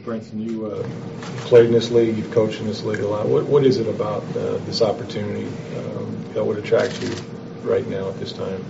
Brentson, you played in this league, you've coached in this league a lot. What is it about this opportunity that would attract you right now at this time?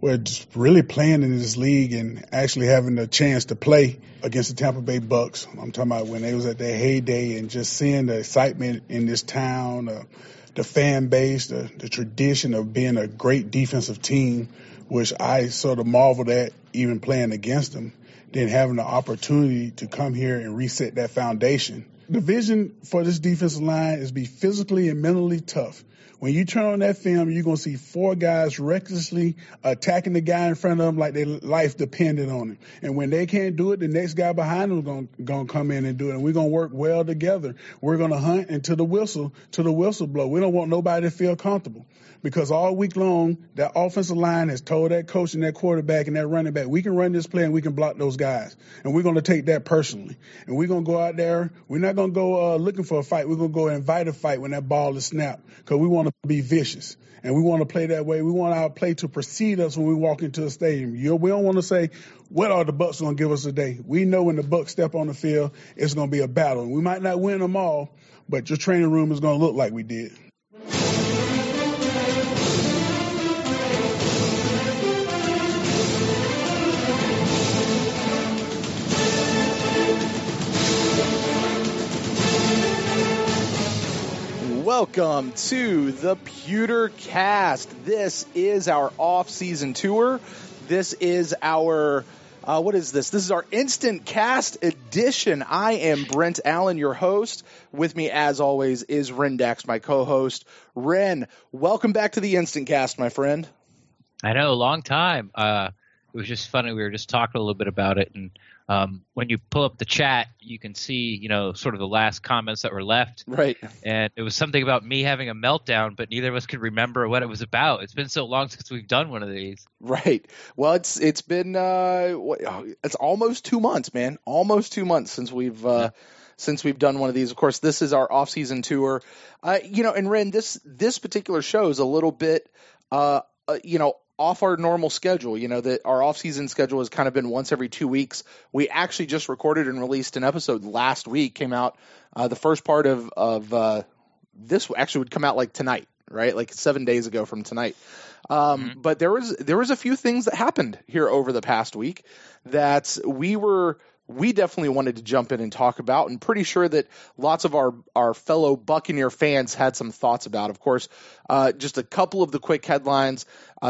Well, just really playing in this league and actually having the chance to play against the Tampa Bay Bucks. I'm talking about when they was at their heyday, and just seeing the excitement in this town, the fan base, the tradition of being a great defensive team, which I sort of marveled at even playing against them, then having the opportunity to come here and reset that foundation. The vision for this defensive line is be physically and mentally tough. When you turn on that film, you're going to see four guys recklessly attacking the guy in front of them like their life depended on it. And when they can't do it, the next guy behind them is going to come in and do it. And we're going to work well together. We're going to hunt until the whistle blow. We don't want nobody to feel comfortable, because all week long, that offensive line has told that coach and that quarterback and that running back, we can run this play and we can block those guys. And we're going to take that personally. And we're going to go out there. We're not going to go looking for a fight. We're going to go invite a fight when that ball is snapped, because we want to be vicious. And we want to play that way. We want our play to precede us when we walk into a stadium. We don't want to say, what are the Bucs going to give us today? We know when the Bucs step on the field, it's going to be a battle. And we might not win them all, but your training room is going to look like we did. Welcome to the ThePewterCast. This is our Offseason Tour. This is our, what is this? This is our InstantCast edition. I am Brent Allen, your host. With me, as always, is Ren Dax, my co-host. Ren, welcome back to the InstantCast, my friend. I know, a long time. It was just funny. We were just talking a little bit about it, and when you pull up the chat, you can see, sort of the last comments that were left. Right. And it was something about me having a meltdown, but neither of us could remember what it was about. It's been so long since we've done one of these. Right. Well, it's been it's almost 2 months, man. Almost 2 months since we've done one of these. Of course, this is our off-season tour. And Ren, this particular show is a little bit off our normal schedule. That our off-season schedule has kind of been once every 2 weeks. We actually just recorded and released an episode last week. Came out the first part of this actually would come out like tonight, right? Like 7 days ago from tonight. But there was a few things that happened here over the past week that we definitely wanted to jump in and talk about, and pretty sure that lots of our fellow Buccaneer fans had some thoughts about. Of course, just a couple of the quick headlines.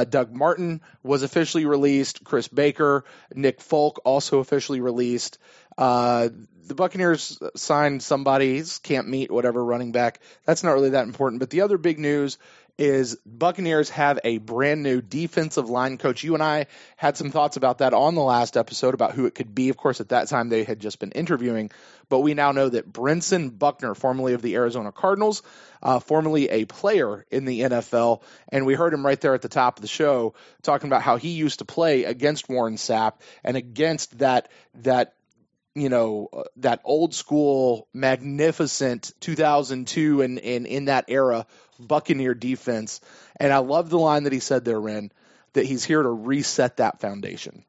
Doug Martin was officially released. Chris Baker, Nick Folk also officially released. The Buccaneers signed somebody, can't meet, whatever, running back. That's not really that important. But the other big news is Buccaneers have a brand new defensive line coach. You and I had some thoughts about that on the last episode about who it could be. Of course, at that time they had just been interviewing, but we now know that Brentson Buckner, formerly of the Arizona Cardinals, formerly a player in the NFL, and we heard him right there at the top of the show talking about how he used to play against Warren Sapp and against that old school, magnificent 2002 and in that era Buccaneer defense. And I love the line that he said there, Ren, that he's here to reset that foundation.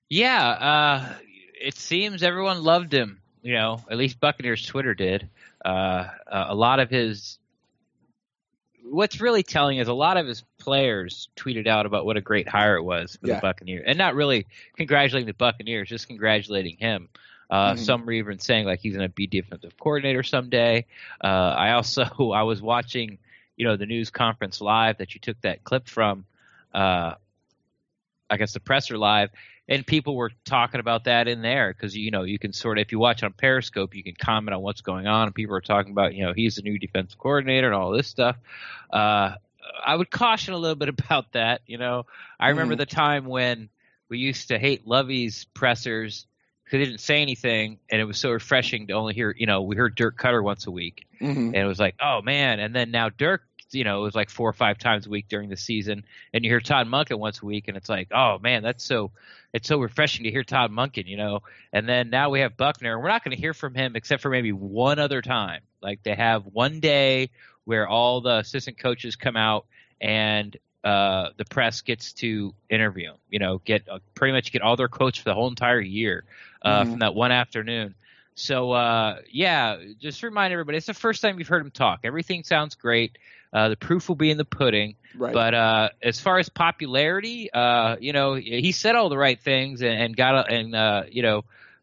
Yeah, it seems everyone loved him. At least Buccaneers Twitter did. A lot of what's really telling is a lot of his players tweeted out about what a great hire it was for the Buccaneers, and not really congratulating the Buccaneers, just congratulating him. Some were even saying like he's going to be defensive coordinator someday. I was watching, the news conference live that you took that clip from, I guess the presser live, and people were talking about that in there because, you can sort of, if you watch on Periscope, you can comment on what's going on, and people are talking about, he's the new defensive coordinator and all this stuff. I would caution a little bit about that. I remember the time when we used to hate Lovey's pressers because he didn't say anything, and it was so refreshing to only hear, we heard Dirk Cutter once a week, and it was like, oh man. And then now Dirk, it was like 4 or 5 times a week during the season, and you hear Todd Monken once a week, and it's like, oh man, it's so refreshing to hear Todd Monken, and then now we have Buckner, and we're not going to hear from him except for maybe one other time. Like they have one day where all the assistant coaches come out and the press gets to interview him. Pretty much get all their quotes for the whole entire year from that one afternoon. So just remind everybody, it's the first time you've heard him talk. Everything sounds great. The proof will be in the pudding. Right. But as far as popularity, he said all the right things and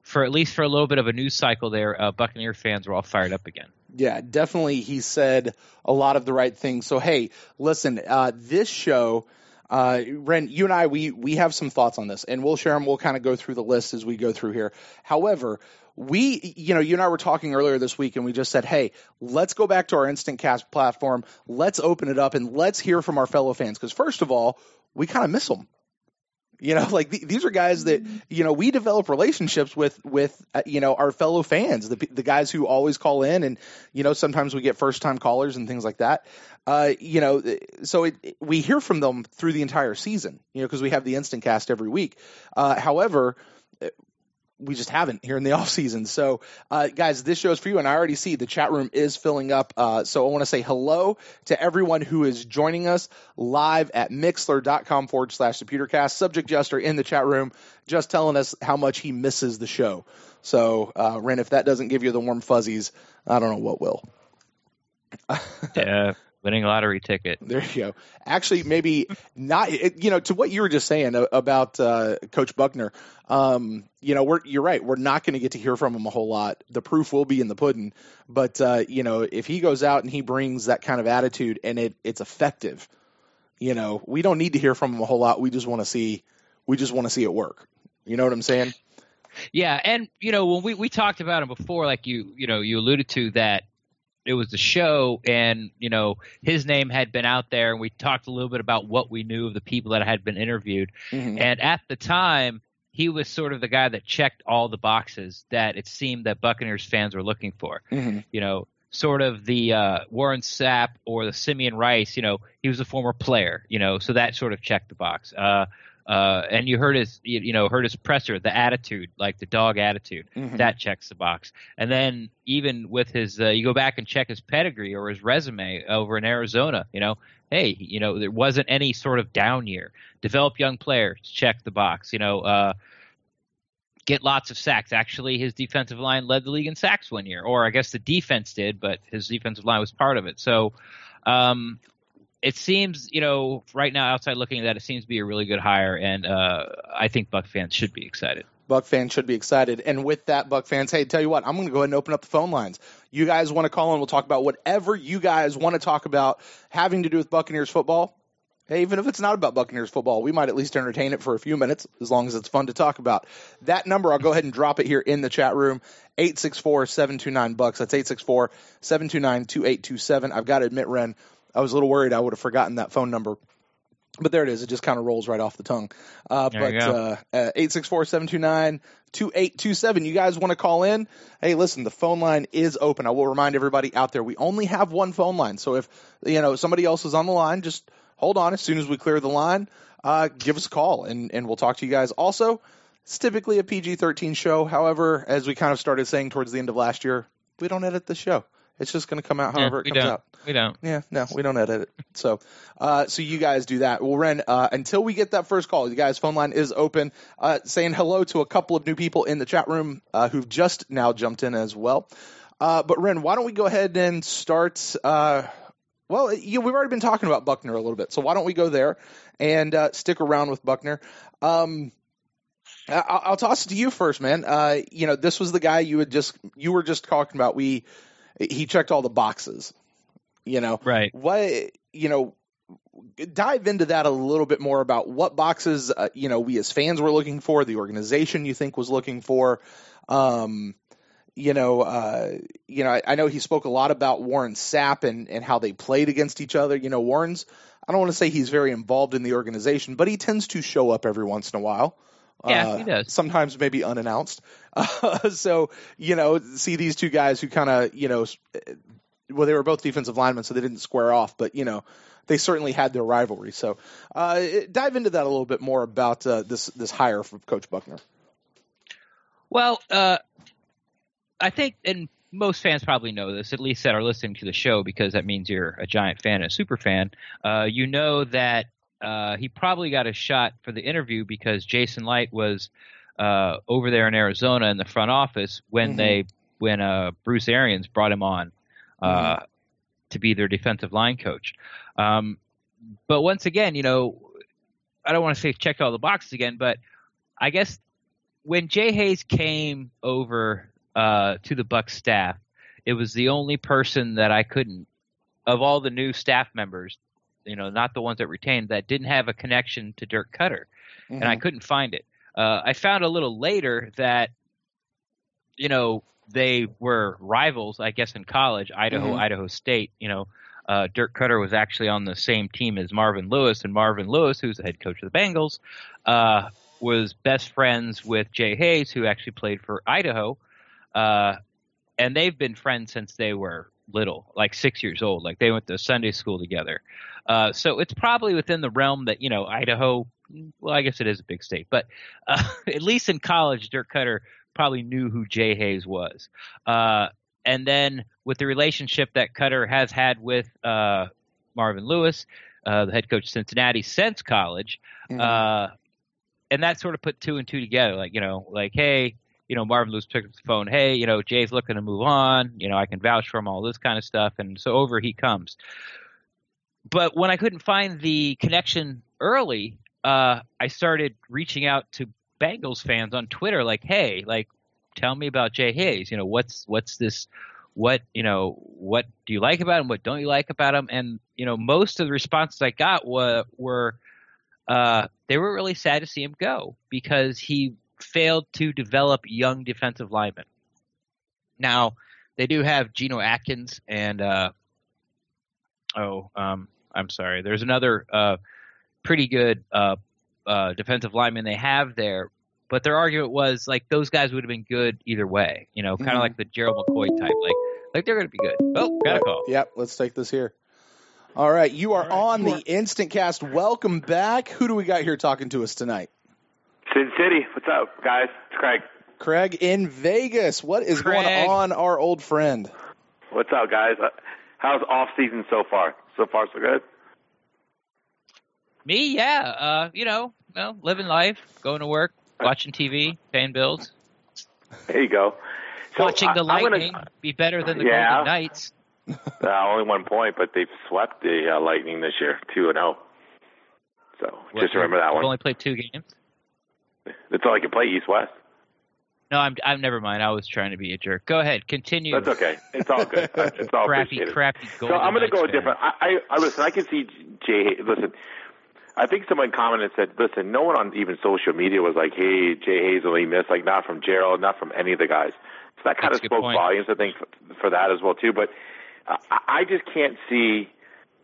for at least for a little bit of a news cycle there, Buccaneer fans were all fired up again. Yeah, definitely. He said a lot of the right things. So, hey, listen, this show, Ren, you and I, we have some thoughts on this, and we'll share them. We'll kind of go through the list as we go through here. However, you and I were talking earlier this week, and we just said, hey, let's go back to our InstantCast platform. Let's open it up, and let's hear from our fellow fans. Because first of all, we kind of miss them. These are guys that, we develop relationships with our fellow fans, the guys who always call in, and, sometimes we get first-time callers and things like that. So we hear from them through the entire season, because we have the InstantCast every week. However, we just haven't here in the off season. So, guys, this show is for you, and I already see the chat room is filling up. So I want to say hello to everyone who is joining us live at mixler.com/ThePewterCast. Subject Jester in the chat room, just telling us how much he misses the show. So, Ren, if that doesn't give you the warm fuzzies, I don't know what will. Yeah. Winning lottery ticket. There you go. Actually, maybe not. To what you were just saying about Coach Buckner. You're right. We're not going to get to hear from him a whole lot. The proof will be in the pudding. But if he goes out and he brings that kind of attitude and it's effective, we don't need to hear from him a whole lot. We just want to see it work. You know what I'm saying? Yeah, and when we talked about him before, like you alluded to that. It was the show, and his name had been out there, and we talked a little bit about what we knew of the people that had been interviewed. Mm-hmm. And at the time, he was sort of the guy that checked all the boxes that it seemed that Buccaneers fans were looking for. Mm-hmm. Sort of the Warren Sapp or the Simeon Rice. He was a former player. So that sort of checked the box. And you heard his presser, the attitude, like the dog attitude, that checks the box. And then even with his, you go back and check his pedigree or his resume over in Arizona, there wasn't any sort of down year. Develop young players, check the box, get lots of sacks. Actually, his defensive line led the league in sacks one year, or I guess the defense did, but his defensive line was part of it. So, it seems, right now outside looking at that, it seems to be a really good hire, and I think Buck fans should be excited. Buck fans should be excited. And with that, Buck fans, hey, tell you what, I'm going to go ahead and open up the phone lines. You guys want to call in, we'll talk about whatever you guys want to talk about having to do with Buccaneers football. Hey, even if it's not about Buccaneers football, we might at least entertain it for a few minutes, as long as it's fun to talk about. That number, I'll go ahead and drop it here in the chat room, 864-729-BUCKS. That's 864-729-2827. I've got to admit, Ren, I was a little worried I would have forgotten that phone number, but there it is. It just kind of rolls right off the tongue. 864-729-2827. You guys want to call in? Hey, listen, the phone line is open. I will remind everybody out there, we only have one phone line. So if somebody else is on the line, just hold on. As soon as we clear the line, give us a call, and we'll talk to you guys. Also, it's typically a PG-13 show. However, as we kind of started saying towards the end of last year, we don't edit the show. It's just going to come out however it comes out. We don't. Yeah, no, we don't edit it. So you guys do that. Well, Ren, until we get that first call, you guys' phone line is open. Saying hello to a couple of new people in the chat room who've just now jumped in as well. But Ren, why don't we go ahead and start? We've already been talking about Buckner a little bit, so why don't we go there and stick around with Buckner? I'll toss it to you first, man. This was the guy you were just talking about. He checked all the boxes, Right. What, dive into that a little bit more about what boxes, we as fans were looking for, the organization you think was looking for. I know he spoke a lot about Warren Sapp and how they played against each other. Warren's, I don't want to say he's very involved in the organization, but he tends to show up every once in a while. Yeah, he does. Sometimes maybe unannounced. So, see these two guys who kind of, they were both defensive linemen, so they didn't square off, but, they certainly had their rivalry. So dive into that a little bit more about this hire for Coach Buckner. Well, I think, and most fans probably know this, at least that are listening to the show, because that means you're a giant fan and a super fan. You know that he probably got a shot for the interview because Jason Light was over there in Arizona in the front office when Bruce Arians brought him on to be their defensive line coach. But once again, I don't want to say checked all the boxes again, but I guess when Jay Hayes came over to the Bucs staff, it was the only person that I couldn't, of all the new staff members, not the ones that retained, that didn't have a connection to Dirk Cutter, and I couldn't find it. I found a little later that, they were rivals, I guess, in college, Idaho State. Dirk Cutter was actually on the same team as Marvin Lewis, and Marvin Lewis, who's the head coach of the Bengals, was best friends with Jay Hayes, who actually played for Idaho, and they've been friends since they were little, like 6 years old. Like they went to Sunday school together. So it's probably within the realm that, Idaho, well, I guess it is a big state, but at least in college, Dirk Cutter probably knew who Jay Hayes was. And then with the relationship that Cutter has had with Marvin Lewis, the head coach of Cincinnati since college, and that sort of put two and two together. Hey, Marvin Lewis picked up the phone. Hey, Jay's looking to move on. I can vouch for him, all this kind of stuff. And so over he comes. But when I couldn't find the connection early, I started reaching out to Bengals fans on Twitter, hey, tell me about Jay Hayes. What's this? What do you like about him? What don't you like about him? And most of the responses I got were they were really sad to see him go because he failed to develop young defensive linemen. Now they do have Geno Atkins and I'm sorry. There's another pretty good defensive lineman they have there, but their argument was those guys would have been good either way. Kind of like the Gerald McCoy type. Like they're going to be good. Oh, got a call. Yep, let's take this here. All right, you are on the InstantCast. Welcome back. Who do we got here talking to us tonight? Sin City. What's up, guys? It's Craig. Craig in Vegas. What is going on, our old friend? What's up, guys? How's off season so far? So far, so good? Me, yeah. Living life, going to work, watching TV, paying bills. There you go. So watching the Lightning be better than the Golden Knights. Only 1 point, but they've swept the Lightning this year, 2-0. So just remember that one. They've only played 2 games. That's all I can play, East-West. No, I'm never mind. I was trying to be a jerk. Go ahead, continue. That's okay. It's all good. It's all crappy Golden So I'm going to go Knights different. I listen. I can see Jay. Listen, I think someone commented and said, "Listen, no one on even social media was like, hey, Jay Hayes only missed, not from Gerald, not from any of the guys." So that kind of spoke volumes, I think, for that as well too. But I just can't see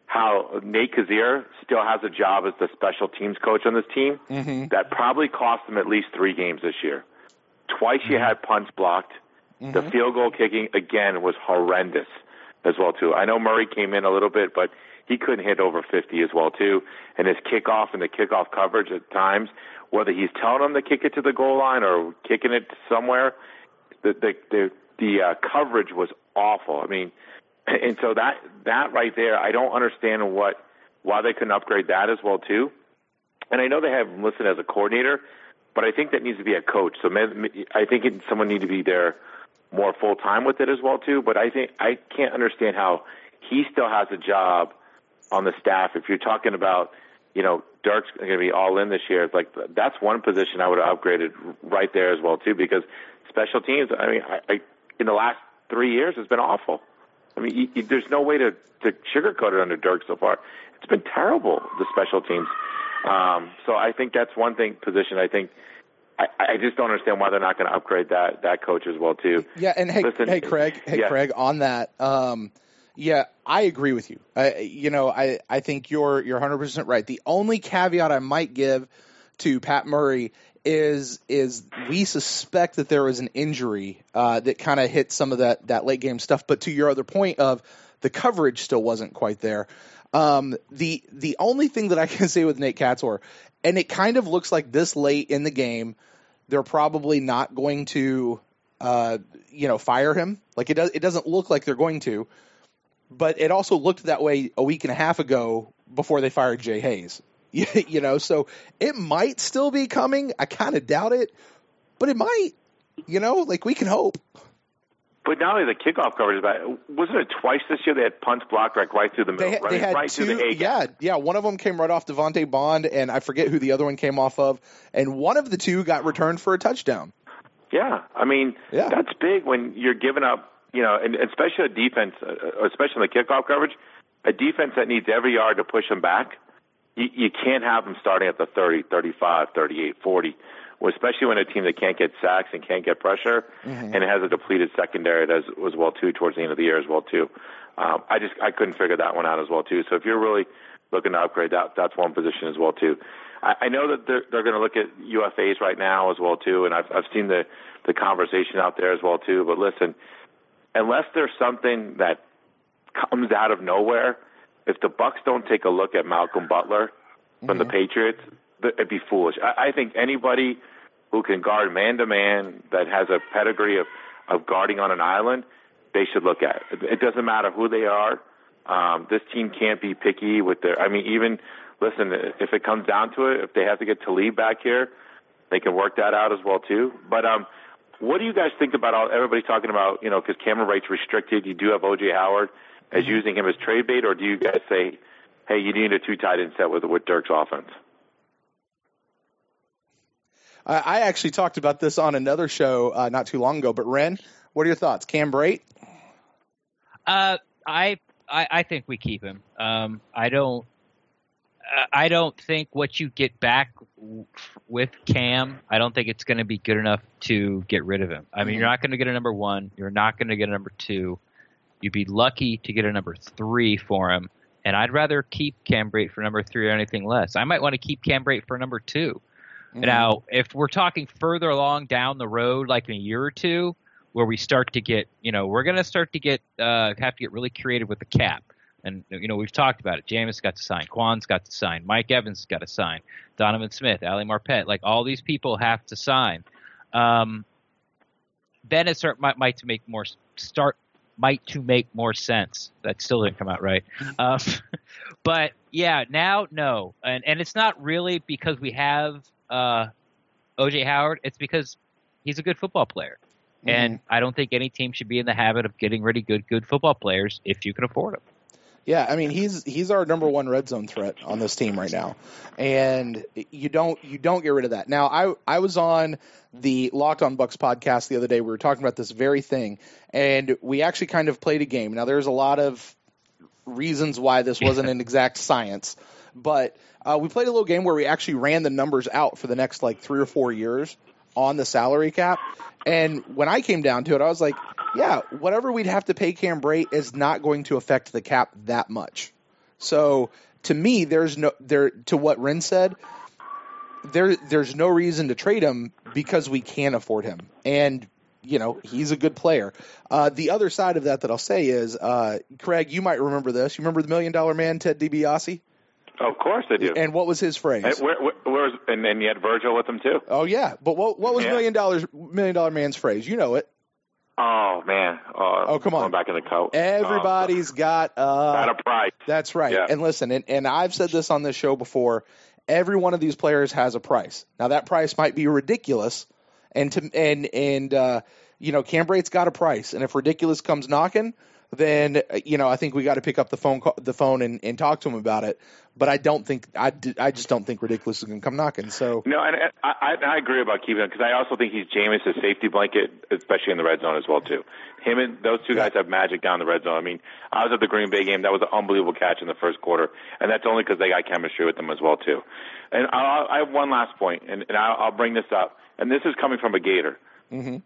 how Nate Kaczor still has a job as the special teams coach on this team. That probably cost him at least 3 games this year. Twice you had punts blocked. The field goal kicking, again, was horrendous as well, too. I know Murray came in a little bit, but he couldn't hit over 50 as well, too. And his kickoff and the kickoff coverage at times, whether he's telling them to kick it to the goal line or kicking it somewhere, the coverage was awful. I mean, and so that right there, I don't understand why they couldn't upgrade that as well, too. And I know they have him listed as a coordinator, but I think that needs to be a coach. So I think someone needs to be there more full-time with it as well, too. But I can't understand how he still has a job on the staff. If you're talking about, Dirk's going to be all in this year, it's that's one position I would have upgraded right there as well, too, because special teams, I mean, I in the last 3 years, has been awful. I mean, there's no way to sugarcoat it under Dirk so far. It's been terrible, the special teams. So I think that's one position I think I just don't understand why they're not going to upgrade that coach as well too. Yeah, and hey Craig, on that, I agree with you. I think you're 100% right. The only caveat I might give to Pat Murray is we suspect that there was an injury that kind of hit some of that late game stuff. But to your other point of the coverage still wasn't quite there. The only thing that I can say with Nate Kaczor, and it kind of looks like this late in the game, they're probably not going to, fire him. It doesn't look like they're going to, but it also looked that way a week and a half ago before they fired Jay Hayes. You know, so it might still be coming. I kind of doubt it, but it might. You know, like we can hope. But not only the kickoff coverage, but wasn't it twice this year they had punts blocked right through the middle? They had right two, through the A gap. yeah. One of them came right off Devontae Bond, and I forget who the other one came off of. And one of the two got returned for a touchdown. Yeah, I mean, that's big when you're giving up, you know, and especially a defense, especially in the kickoff coverage, a defense that needs every yard to push them back. You can't have them starting at the 30, 35, 38, 40. Well, especially when a team that can't get sacks and can't get pressure, and it has a depleted secondary as well too towards the end of the year as well too. I couldn't figure that one out as well too. So if you're really looking to upgrade, that's one position as well too. I know that they're going to look at UFAs right now as well too, and I've seen the conversation out there as well too. But listen, unless there's something that comes out of nowhere, if the Bucs don't take a look at Malcolm Butler from the Patriots, it'd be foolish. I think anybody who can guard man-to-man that has a pedigree of guarding on an island, they should look at it. It doesn't matter who they are. This team can't be picky with their – I mean, even – listen, if it comes down to it, if they have to get Talib back here, they can work that out as well too. But what do you guys think about everybody talking about, you know, because Cameron Wright's restricted, you do have O.J. Howard as using him as trade bait, or do you guys say, hey, you need a two tight end set with Dirk's offense? I actually talked about this on another show not too long ago. But Ren, what are your thoughts? Cam Brate? I think we keep him. I don't think what you get back with Cam, I don't think it's going to be good enough to get rid of him. I mean, you're not going to get a number 1. You're not going to get a number 2. You'd be lucky to get a number 3 for him. And I'd rather keep Cam Brate for number 3 or anything less. I might want to keep Cam Brate for number 2. Now, if we're talking further along down the road, like in a year or two, where we start to get, you know, we're going to start to get, have to get really creative with the cap. And, you know, we've talked about it. Jameis got to sign. Quan's got to sign. Mike Evans got to sign. Donovan Smith, Ali Marpet. Like, all these people have to sign. Then it might to make more sense. That still didn't come out right. But, yeah, now, no. And it's not really because we have O.J. Howard. It's because he's a good football player. And I don't think any team should be in the habit of getting rid of good football players if you can afford them. Yeah, I mean he's our number 1 red zone threat on this team right now, and you don't get rid of that. Now I was on the Locked On Bucs podcast the other day. We were talking about this very thing, and we actually kind of played a game. Now there's a lot of reasons why this wasn't an exact science, but we played a little game where we actually ran the numbers out for the next like 3 or 4 years on the salary cap. And when I came down to it, I was like, yeah, whatever we'd have to pay Cam Brate is not going to affect the cap that much. So to me, to what Ren said, there's no reason to trade him because we can afford him. And, you know, he's a good player. The other side of that I'll say is, Craig, you might remember this. You remember the $1 Million Man, Ted DiBiase? Of course I do. And what was his phrase? And then you had Virgil with him too. Oh yeah, but what was $1 Million Man's phrase? You know it. Oh man. Come on. Going back in the coat. Everybody's got a price. That's right. Yeah. And listen, and I've said this on this show before. Every one of these players has a price. Now that price might be ridiculous, and you know, Cam Brate's got a price, and if ridiculous comes knocking, then you know I think we got to pick up the phone and talk to him about it. But I just don't think ridiculous is going to come knocking. So no, and I agree about keeping him because I also think he's Jameis' safety blanket, especially in the red zone as well too. Him and those two guys have magic down the red zone. I mean, I was at the Green Bay game. That was an unbelievable catch in the first quarter, and that's only because they got chemistry with them as well too. And I have one last point, and I'll bring this up, and this is coming from a Gator.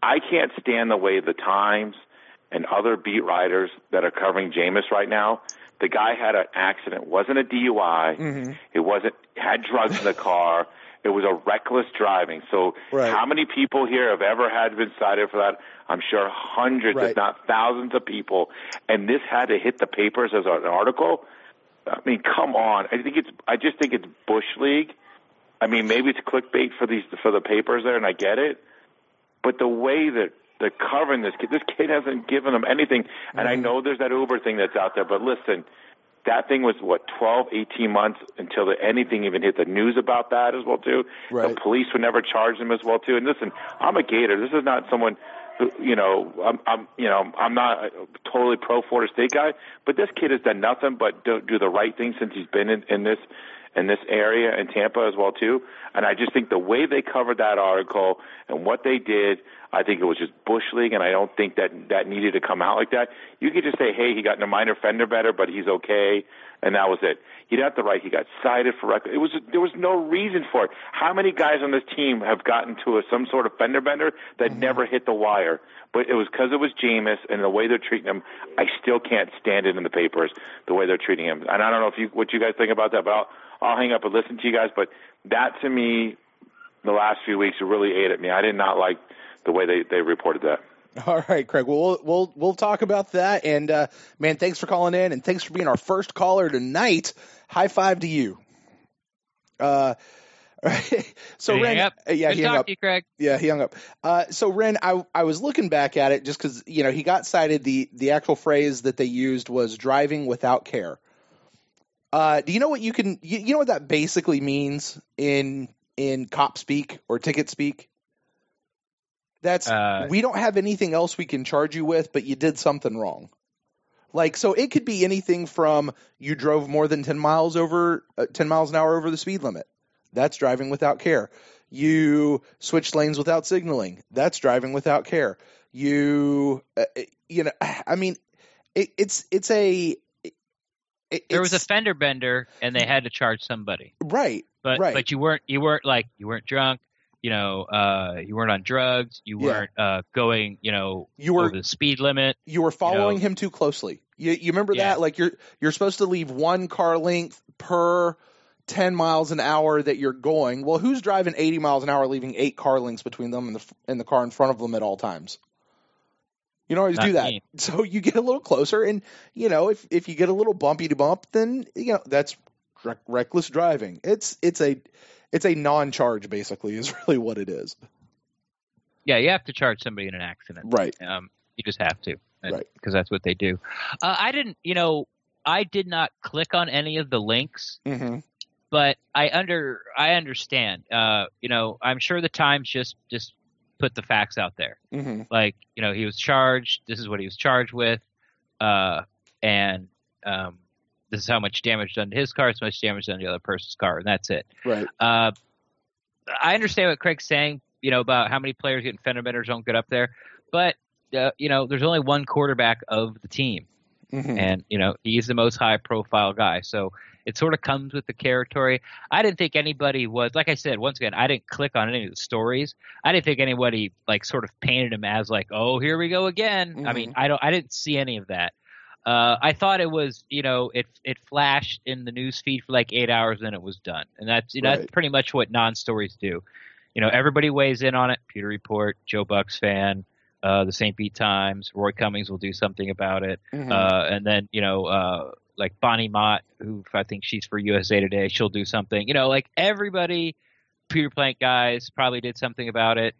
I can't stand the way the Times and other beat writers that are covering Jameis right now. The guy had an accident. It wasn't a DUI. It had drugs in the car. It was a reckless driving. So how many people here have ever been cited for that? I'm sure hundreds, if not thousands of people. And this had to hit the papers as an article. I mean, come on. I just think it's Bush League. I mean, maybe it's clickbait for the papers there, and I get it. But the way that they're covering this kid hasn't given them anything. And I know there's that Uber thing that's out there, but listen, that thing was, 12, 18 months until anything even hit the news about that as well, too. Right. The police would never charge him as well, too. And listen, I'm a Gator. This is not someone who, I'm not a totally pro Florida State guy, but this kid has done nothing but do the right thing since he's been in this area in Tampa as well, too. And I just think the way they covered that article and what they did, I think it was just Bush League, and I don't think that needed to come out like that. You could just say, hey, he got in a minor fender bender, but he's okay, and that was it. He didn't have the right. He got cited for record. There was no reason for it. How many guys on this team have gotten to some sort of fender bender that never hit the wire? But it was because it was Jameis and the way they're treating him. I still can't stand it in the papers, the way they're treating him. And I don't know what you guys think about that, but I'll hang up and listen to you guys. But that, to me, the last few weeks really ate at me. I did not like the way they reported that. All right, Craig. Well, we'll talk about that. And man, thanks for calling in, and thanks for being our first caller tonight. High five to you. So Ren, yeah, he hung up. You, Craig. Yeah, he hung up. So Ren, I was looking back at it just because he got cited. The actual phrase that they used was driving without care. Do you know what you know what that basically means in cop speak or ticket speak? That's we don't have anything else we can charge you with, but you did something wrong. Like, so it could be anything from you drove more than 10 miles an hour over the speed limit. That's driving without care. You switched lanes without signaling. That's driving without care. There was a fender bender and they had to charge somebody. Right. But you weren't drunk. You weren't on drugs. You weren't going, over the speed limit. You were following him too closely. You remember that? Like you're supposed to leave one car length per 10 miles an hour that you're going. Well, who's driving 80 miles an hour, leaving 8 car lengths between them and the car in front of them at all times? You don't always do that. So you get a little closer, and if you get a little bumpy to bump, then that's reckless driving. It's a non-charge, basically, is really what it is. Yeah, you have to charge somebody in an accident. Right. You just have to. Right. Because that's what they do. I did not click on any of the links, but I understand. I'm sure the Times just put the facts out there. Like, he was charged. This is what he was charged with. And this is how much damage done to his car, so much damage done to the other person's car, and that's it. Right. I understand what Craig's saying, about how many players getting fender benders don't get up there, but there's only one quarterback of the team, and he's the most high-profile guy, so it sort of comes with the territory. I didn't think anybody was, like I said, once again, I didn't click on any of the stories. I didn't think anybody sort of painted him as like, oh, here we go again. I mean, I didn't see any of that. I thought it was, it flashed in the news feed for like 8 hours and it was done. And that's pretty much what non-stories do. Everybody weighs in on it. Pewter Report, Joe Bucks fan, the St. Pete Times, Roy Cummings will do something about it. And then, like Bonnie Mott, who I think she's for USA Today, she'll do something. Everybody, Pewter Plank guys probably did something about it,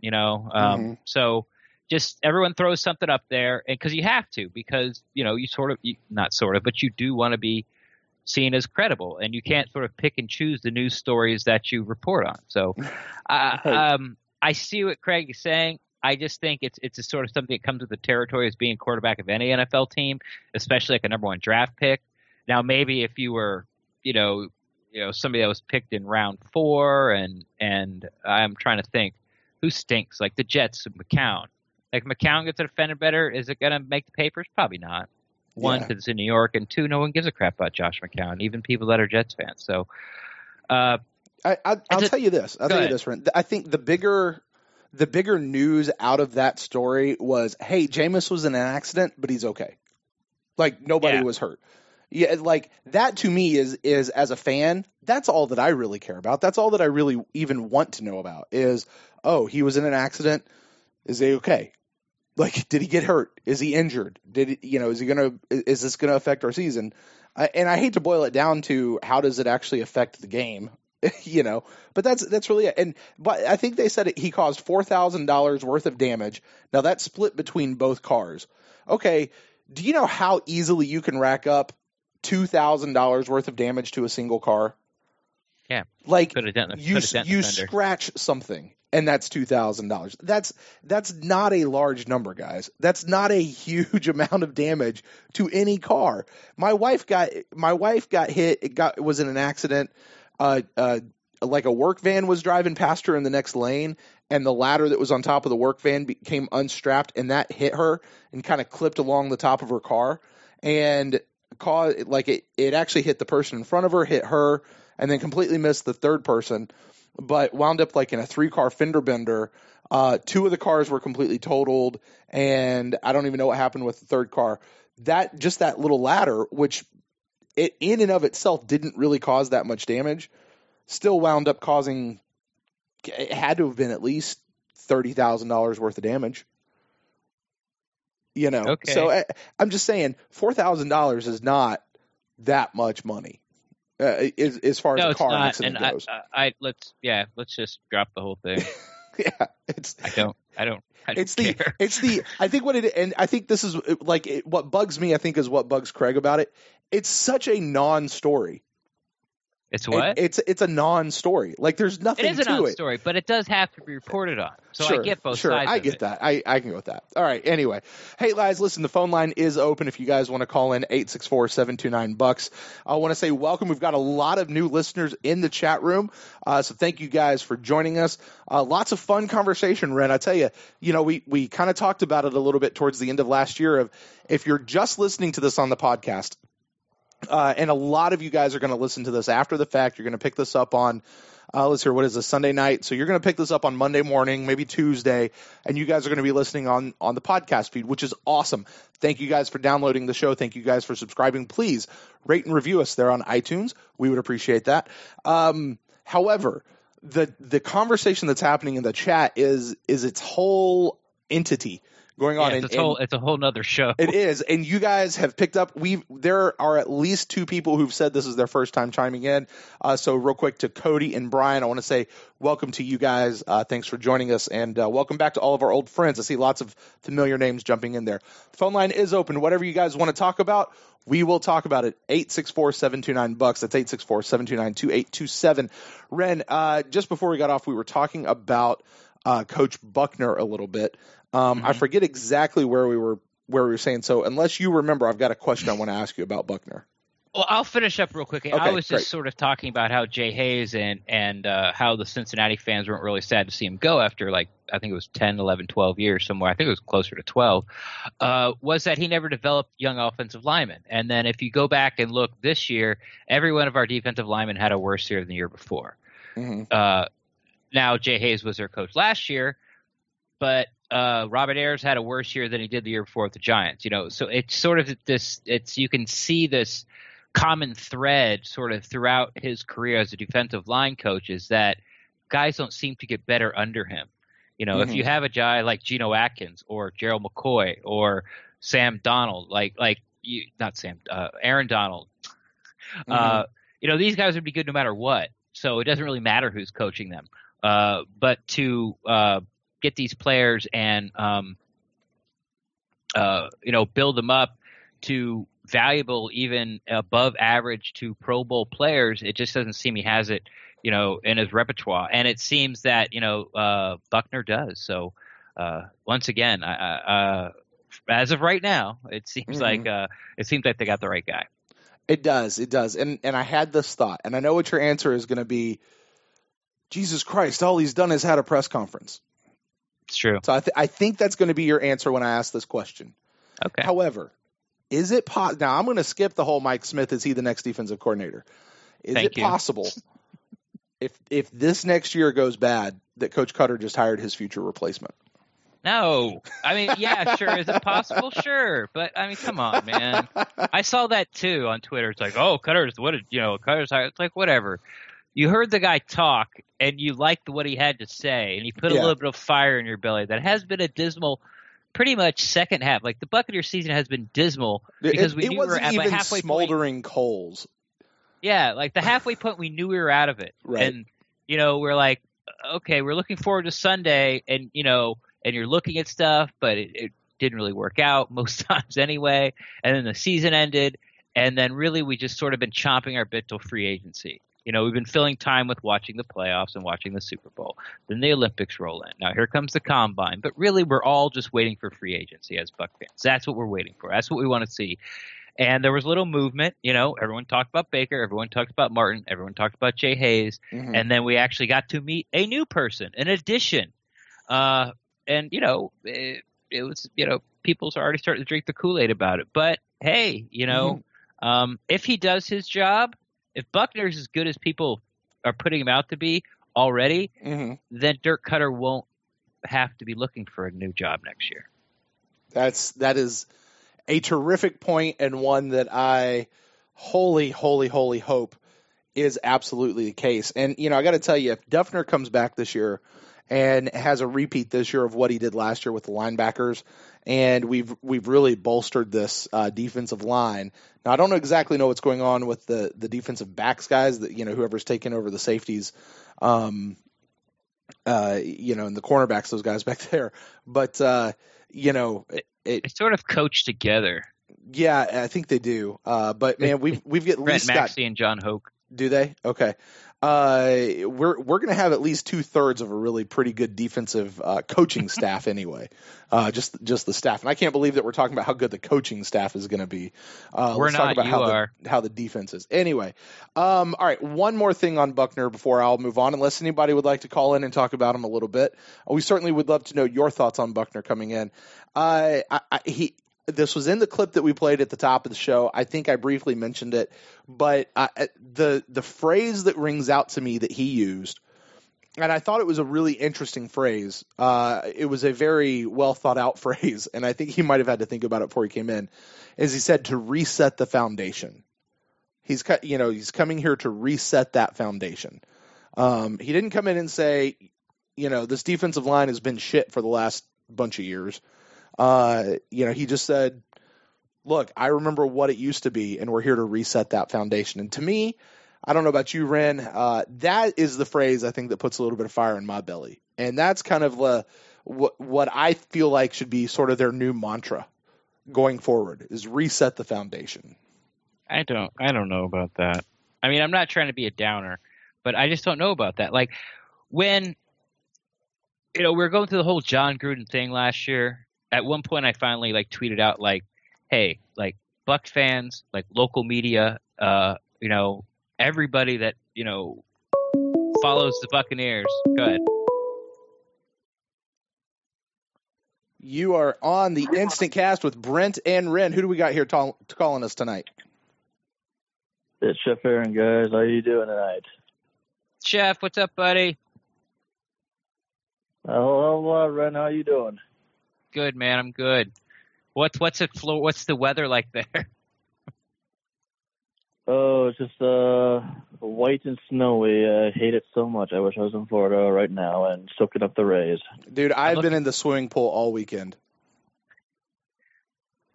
So just everyone throws something up there, and because you have to, because but you do want to be seen as credible, and you can't sort of pick and choose the news stories that you report on. So I see what Craig is saying. I just think it's a sort of something that comes with the territory as being quarterback of any NFL team, especially like a number 1 draft pick. Now, maybe if you were, somebody that was picked in round 4, and I'm trying to think who stinks, like the Jets, McCown. Like McCown gets a fender better, is it going to make the papers? Probably not. 1, because it's in New York, and 2, no one gives a crap about Josh McCown, even people that are Jets fans. So, I'll tell you this. Friend. I think the bigger news out of that story was, hey, Jameis was in an accident, but he's okay. Like nobody was hurt. Yeah, like that to me is as a fan, that's all that I really care about. That's all that I really even want to know about is, oh, he was in an accident. Is he okay? Like, did he get hurt? Is he injured? Is this gonna affect our season? And I hate to boil it down to how does it actually affect the game, But that's really it. But I think they said he caused $4,000 worth of damage. Now that's split between both cars. Okay, do you know how easily you can rack up $2,000 worth of damage to a single car. Yeah. Like you scratch something and that's $2,000. That's not a large number, guys. That's not a huge amount of damage to any car. My wife got hit. It was in an accident. Like a work van was driving past her in the next lane, and the ladder that was on top of the work van became unstrapped, and that hit her and kind of clipped along the top of her car, and it actually hit the person in front of her, hit her, and then completely missed the third person, but wound up like in a 3-car fender bender. 2 of the cars were completely totaled, and I don't even know what happened with the third car. That little ladder, which it in and of itself didn't really cause that much damage, still wound up causing, it had to have been at least $30,000 worth of damage. Okay. So I'm just saying $4,000 is not that much money as far as a car accident goes. Let's just drop the whole thing. Yeah, I don't care. I think I think this is what bugs me, I think, is what bugs Craig about it. It's such a non-story. It's what? It's a non-story. Like, there's nothing to it. It is a non-story, but it does have to be reported on. So sure, I get both sides of it. I get that. I can go with that. All right, anyway. Hey, guys, listen, the phone line is open if you guys want to call in, 864-729-BUCKS. I want to say welcome. We've got a lot of new listeners in the chat room, so thank you guys for joining us. Lots of fun conversation, Ren. I tell you, we kind of talked about it a little bit towards the end of last year of if you're just listening to this on the podcast, and a lot of you guys are going to listen to this after the fact. You're going to pick this up on, let's hear, what is this, Sunday night? So you're going to pick this up on Monday morning, maybe Tuesday, and you guys are going to be listening on the podcast feed, which is awesome. Thank you guys for downloading the show. Thank you guys for subscribing. Please rate and review us there on iTunes. We would appreciate that. However, the conversation that's happening in the chat is its whole entity going on. It's a whole nother show. It is, and you guys have picked up. There are at least 2 people who've said this is their first time chiming in. So real quick to Cody and Brian, I want to say welcome to you guys. Thanks for joining us, and welcome back to all of our old friends. I see lots of familiar names jumping in there. The phone line is open. Whatever you guys want to talk about, we will talk about it. 864-729-BUCKS. That's 864-729-2827. Ren, just before we got off, we were talking about Coach Buckner a little bit. I forget exactly where we were saying. So unless you remember, I've got a question I want to ask you about Buckner. Well, I'll finish up real quick. Okay, I was just great. sort of talking about how Jay Hayes and how the Cincinnati fans weren't really sad to see him go after, I think it was 10, 11, 12 years somewhere. I think it was closer to 12, was that he never developed young offensive linemen. And then if you go back and look this year, every one of our defensive linemen had a worse year than the year before. Mm-hmm. Now, Jay Hayes was their coach last year, but Robert Ayers had a worse year than he did the year before with the Giants. So it's sort of you can see this common thread sort of throughout his career as a defensive line coach is that guys don't seem to get better under him. If you have a guy like Geno Atkins or Gerald McCoy or Sam Donald, Aaron Donald, these guys would be good no matter what. So it doesn't really matter who's coaching them. But to get these players and build them up to valuable, even above average to Pro Bowl players, it just doesn't seem he has it, in his repertoire. And it seems that Buckner does. So once again, as of right now, it seems like they got the right guy. It does. And I had this thought, and I know what your answer is going to be. Jesus Christ, all he's done is had a press conference. It's true. So I think that's going to be your answer when I ask this question. Okay. However, is it now I'm going to skip the whole Mike Smith, is he the next defensive coordinator? Is it possible if this next year goes bad that Coach Cutter just hired his future replacement? No. I mean, yeah, sure. Is it possible? Sure. But, I mean, come on, man. I saw that, too, on Twitter. It's like, oh, Cutter's hired. It's like, whatever. You heard the guy talk, and you liked what he had to say, and he put a little bit of fire in your belly. That has been a dismal, pretty much second half. Like, the Buccaneers season has been dismal because we knew we were at the halfway smoldering coals. Yeah, like the halfway point, we knew we were out of it. Right. And, we're like, okay, we're looking forward to Sunday, and, and you're looking at stuff, but it didn't really work out most times anyway. And then the season ended, And then really we just sort of been chomping our bit till free agency. We've been filling time with watching the playoffs and watching the Super Bowl. Then the Olympics roll in. Now here comes the Combine. But really we're all just waiting for free agency as Buck fans. That's what we're waiting for. That's what we want to see. And there was a little movement. Everyone talked about Baker. Everyone talked about Martin. Everyone talked about Jay Hayes. Mm-hmm. And then we actually got to meet a new person, an addition. And it was, people's already starting to drink the Kool-Aid about it. But hey, if he does his job, if Buckner's as good as people are putting him out to be already, mm-hmm. then Dirk Cutter won't have to be looking for a new job next year. That is a terrific point, and one that I wholly hope is absolutely the case. And, I got to tell you, if Duffner comes back this year and has a repeat this year of what he did last year with the linebackers, and we've really bolstered this defensive line. Now, I don't exactly know what's going on with the defensive backs guys, that whoever's taken over the safeties, and the cornerbacks, those guys back there. But they sort of coach together. Yeah, I think they do. But man, we've at least Brent Maxey and John Hoke. Do they? Okay. We're going to have at least 2/3 of a really pretty good defensive coaching staff anyway. Just the staff, and I can't believe that we're talking about how good the coaching staff is going to be. Let's talk about how the defense is. Anyway, all right. One more thing on Buckner before I'll move on, unless anybody would like to call in and talk about him a little bit. We certainly would love to know your thoughts on Buckner coming in. This was in the clip that we played at the top of the show. I think I briefly mentioned it, but the phrase that rings out to me that he used, and I thought it was a really interesting phrase. It was a very well thought out phrase, and I think he might have had to think about it before he came in. Is he said to reset the foundation. He's coming here to reset that foundation. He didn't come in and say, this defensive line has been shit for the last bunch of years. He just said, look, I remember what it used to be, and we're here to reset that foundation. And to me, I don't know about you, Ren, that is the phrase I think that puts a little bit of fire in my belly. And that's kind of what I feel like should be sort of their new mantra going forward, is reset the foundation. I don't know about that. I mean, I'm not trying to be a downer, but I just don't know about that. Like when, we were going through the whole John Gruden thing last year. At one point, I finally tweeted out hey, Buck fans, local media, everybody that follows the Buccaneers. Go ahead. You are on the InstantCast with Brent and Ren. Who do we got here calling us tonight? It's Chef Aaron, guys. How you doing tonight? Chef, what's up, buddy? Hello, Ren. How you doing? Good, man. I'm good. What's the weather like there? Oh, it's just white and snowy. I hate it so much. I wish I was in Florida right now and soaking up the rays. Dude, I've been in the swimming pool all weekend.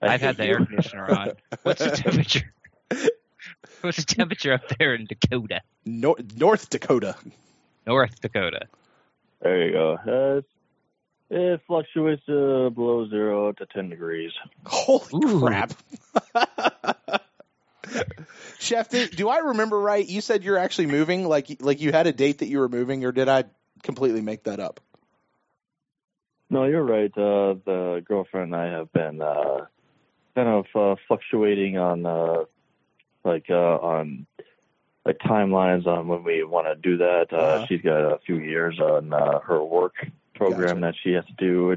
I've had the air conditioner on. What's the temperature? What's the temperature up there in Dakota? North Dakota. North Dakota. There you go. It fluctuates below 0 to 10 degrees. Holy crap. Chef, do I remember right? You said you're actually moving? Like you had a date that you were moving, or did I completely make that up? No, you're right. The girlfriend and I have been kind of fluctuating on timelines on when we want to do that. She's got a few years on her work program that she has to do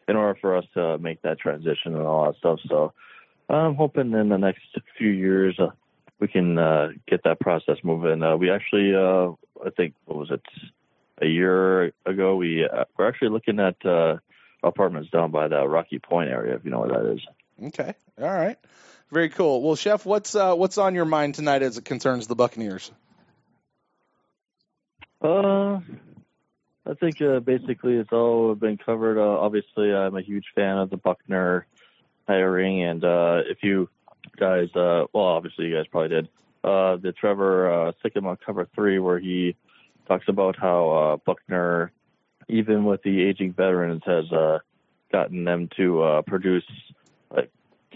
in order for us to make that transition and all that stuff. So I'm hoping in the next few years we can get that process moving. We actually, I think, a year ago, we're actually looking at apartments down by the Rocky Point area, if you know where that is. Okay. All right. Very cool. Well, Chef, what's on your mind tonight as it concerns the Buccaneers? I think basically it's all been covered. Obviously, I'm a huge fan of the Buckner hiring, and if you guys, obviously you guys probably did, the Trevor Sikkema Cover 3, where he talks about how Buckner, even with the aging veterans, has gotten them to produce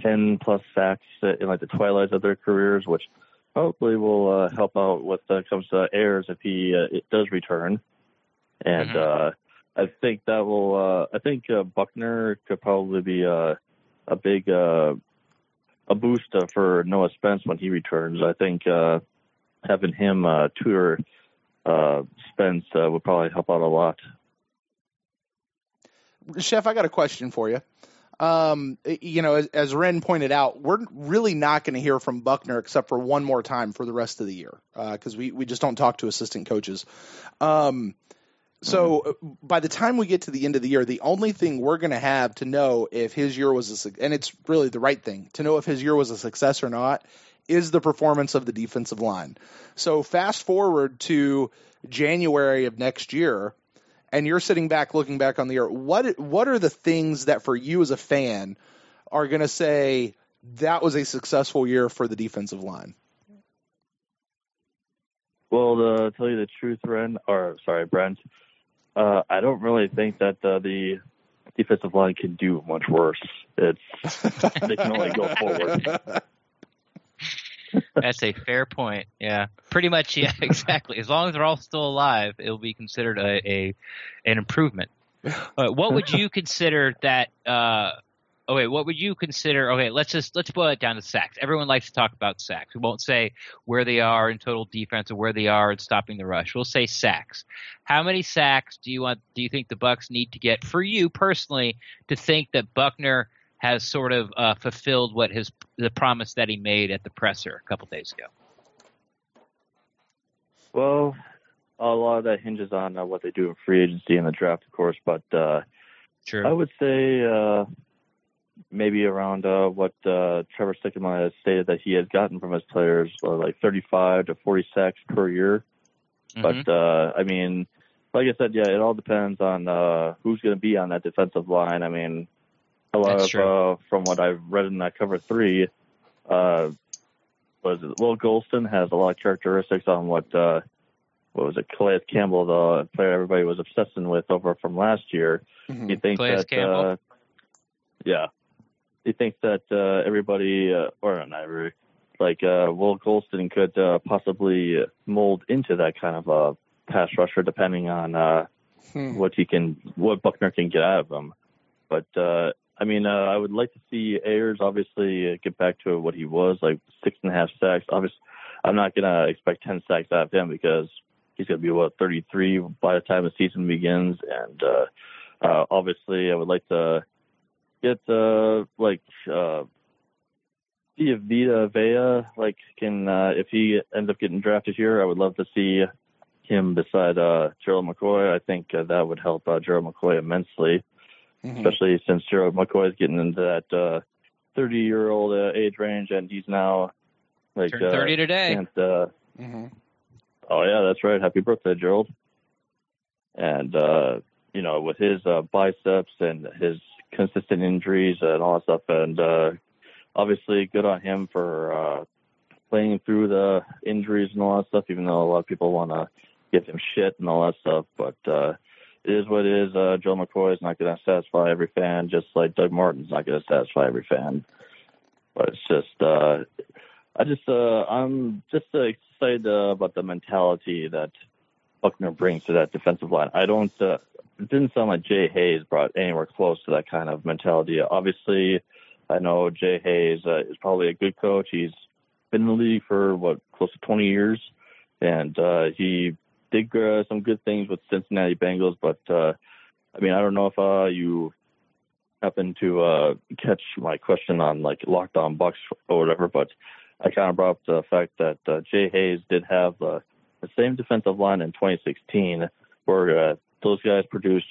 10-plus sacks in like the twilight of their careers, which hopefully will help out when it comes to Ayers if he it does return. And I think that will. I think Buckner could probably be a big a boost for Noah Spence when he returns. I think having him tutor Spence would probably help out a lot. Chef, I got a question for you. As Ren pointed out, we're really not going to hear from Buckner except for one more time for the rest of the year because we just don't talk to assistant coaches. So by the time we get to the end of the year, the only thing we're going to have to know if his year was and it's really the right thing to know if his year was a success or not, is the performance of the defensive line. So fast forward to January of next year, and you're sitting back looking back on the year. What are the things that for you as a fan are going to say that was a successful year for the defensive line? Well, to tell you the truth, Brent, I don't really think that the defensive line can do much worse. They can only go forward. That's a fair point. Yeah, pretty much. Yeah, exactly. As long as they're all still alive, it'll be considered an improvement. What would you consider that? What would you consider? Okay, let's boil it down to sacks. Everyone likes to talk about sacks. We won't say where they are in total defense or where they are in stopping the rush. We'll say sacks. How many sacks do you think the Bucs need to get for you personally to think that Buckner has sort of fulfilled the promise that he made at the presser a couple days ago? Well, a lot of that hinges on what they do in free agency and the draft, of course. But True. I would say maybe around what Trevor Sikkema has stated that he has gotten from his players, like 35 to 40 sacks per year. But, I mean, like I said, yeah, it all depends on who's going to be on that defensive line. I mean, a lot of, from what I've read in that cover 3, Will Golston has a lot of characteristics on what was it, Calais Campbell, the player everybody was obsessing with over from last year. He thinks Calais Campbell? Yeah. He thinks that everybody, or not everybody, Will Golston could possibly mold into that kind of a pass rusher depending on what Buckner can get out of him. But, I mean, I would like to see Ayers obviously get back to what he was, like 6.5 sacks. Obviously, I'm not going to expect 10 sacks out of him because he's going to be, 33 by the time the season begins. And obviously, I would like to get, see if Vita Vea, if he ends up getting drafted here, I would love to see him beside Gerald McCoy. I think that would help Gerald McCoy immensely. Especially since Gerald McCoy is getting into that 30-year-old age range, and he's now turned 30 today. Oh yeah, that's right. Happy birthday, Gerald! And with his biceps and his consistent injuries and all that stuff, and obviously good on him for playing through the injuries and all that stuff. Even though a lot of people want to give him shit and all that stuff, but it is what it is. Joe McCoy is not going to satisfy every fan, just like Doug Martin's not going to satisfy every fan. But it's just, I'm just excited about the mentality that Buckner brings to that defensive line. It didn't sound like Jay Hayes brought anywhere close to that kind of mentality. Obviously, I know Jay Hayes is probably a good coach. He's been in the league for, close to 20 years, and he did some good things with Cincinnati Bengals, but I don't know if you happen to catch my question on Locked On Bucs or whatever, but I kind of brought up the fact that Jay Hayes did have the same defensive line in 2016 where those guys produced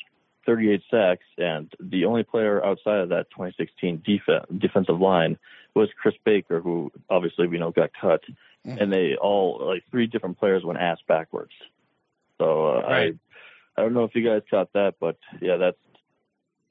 38 sacks, and the only player outside of that 2016 defensive line was Chris Baker, who obviously we know got cut, and they all, 3 different players went ass backwards. So right. I don't know if you guys caught that, but yeah, that's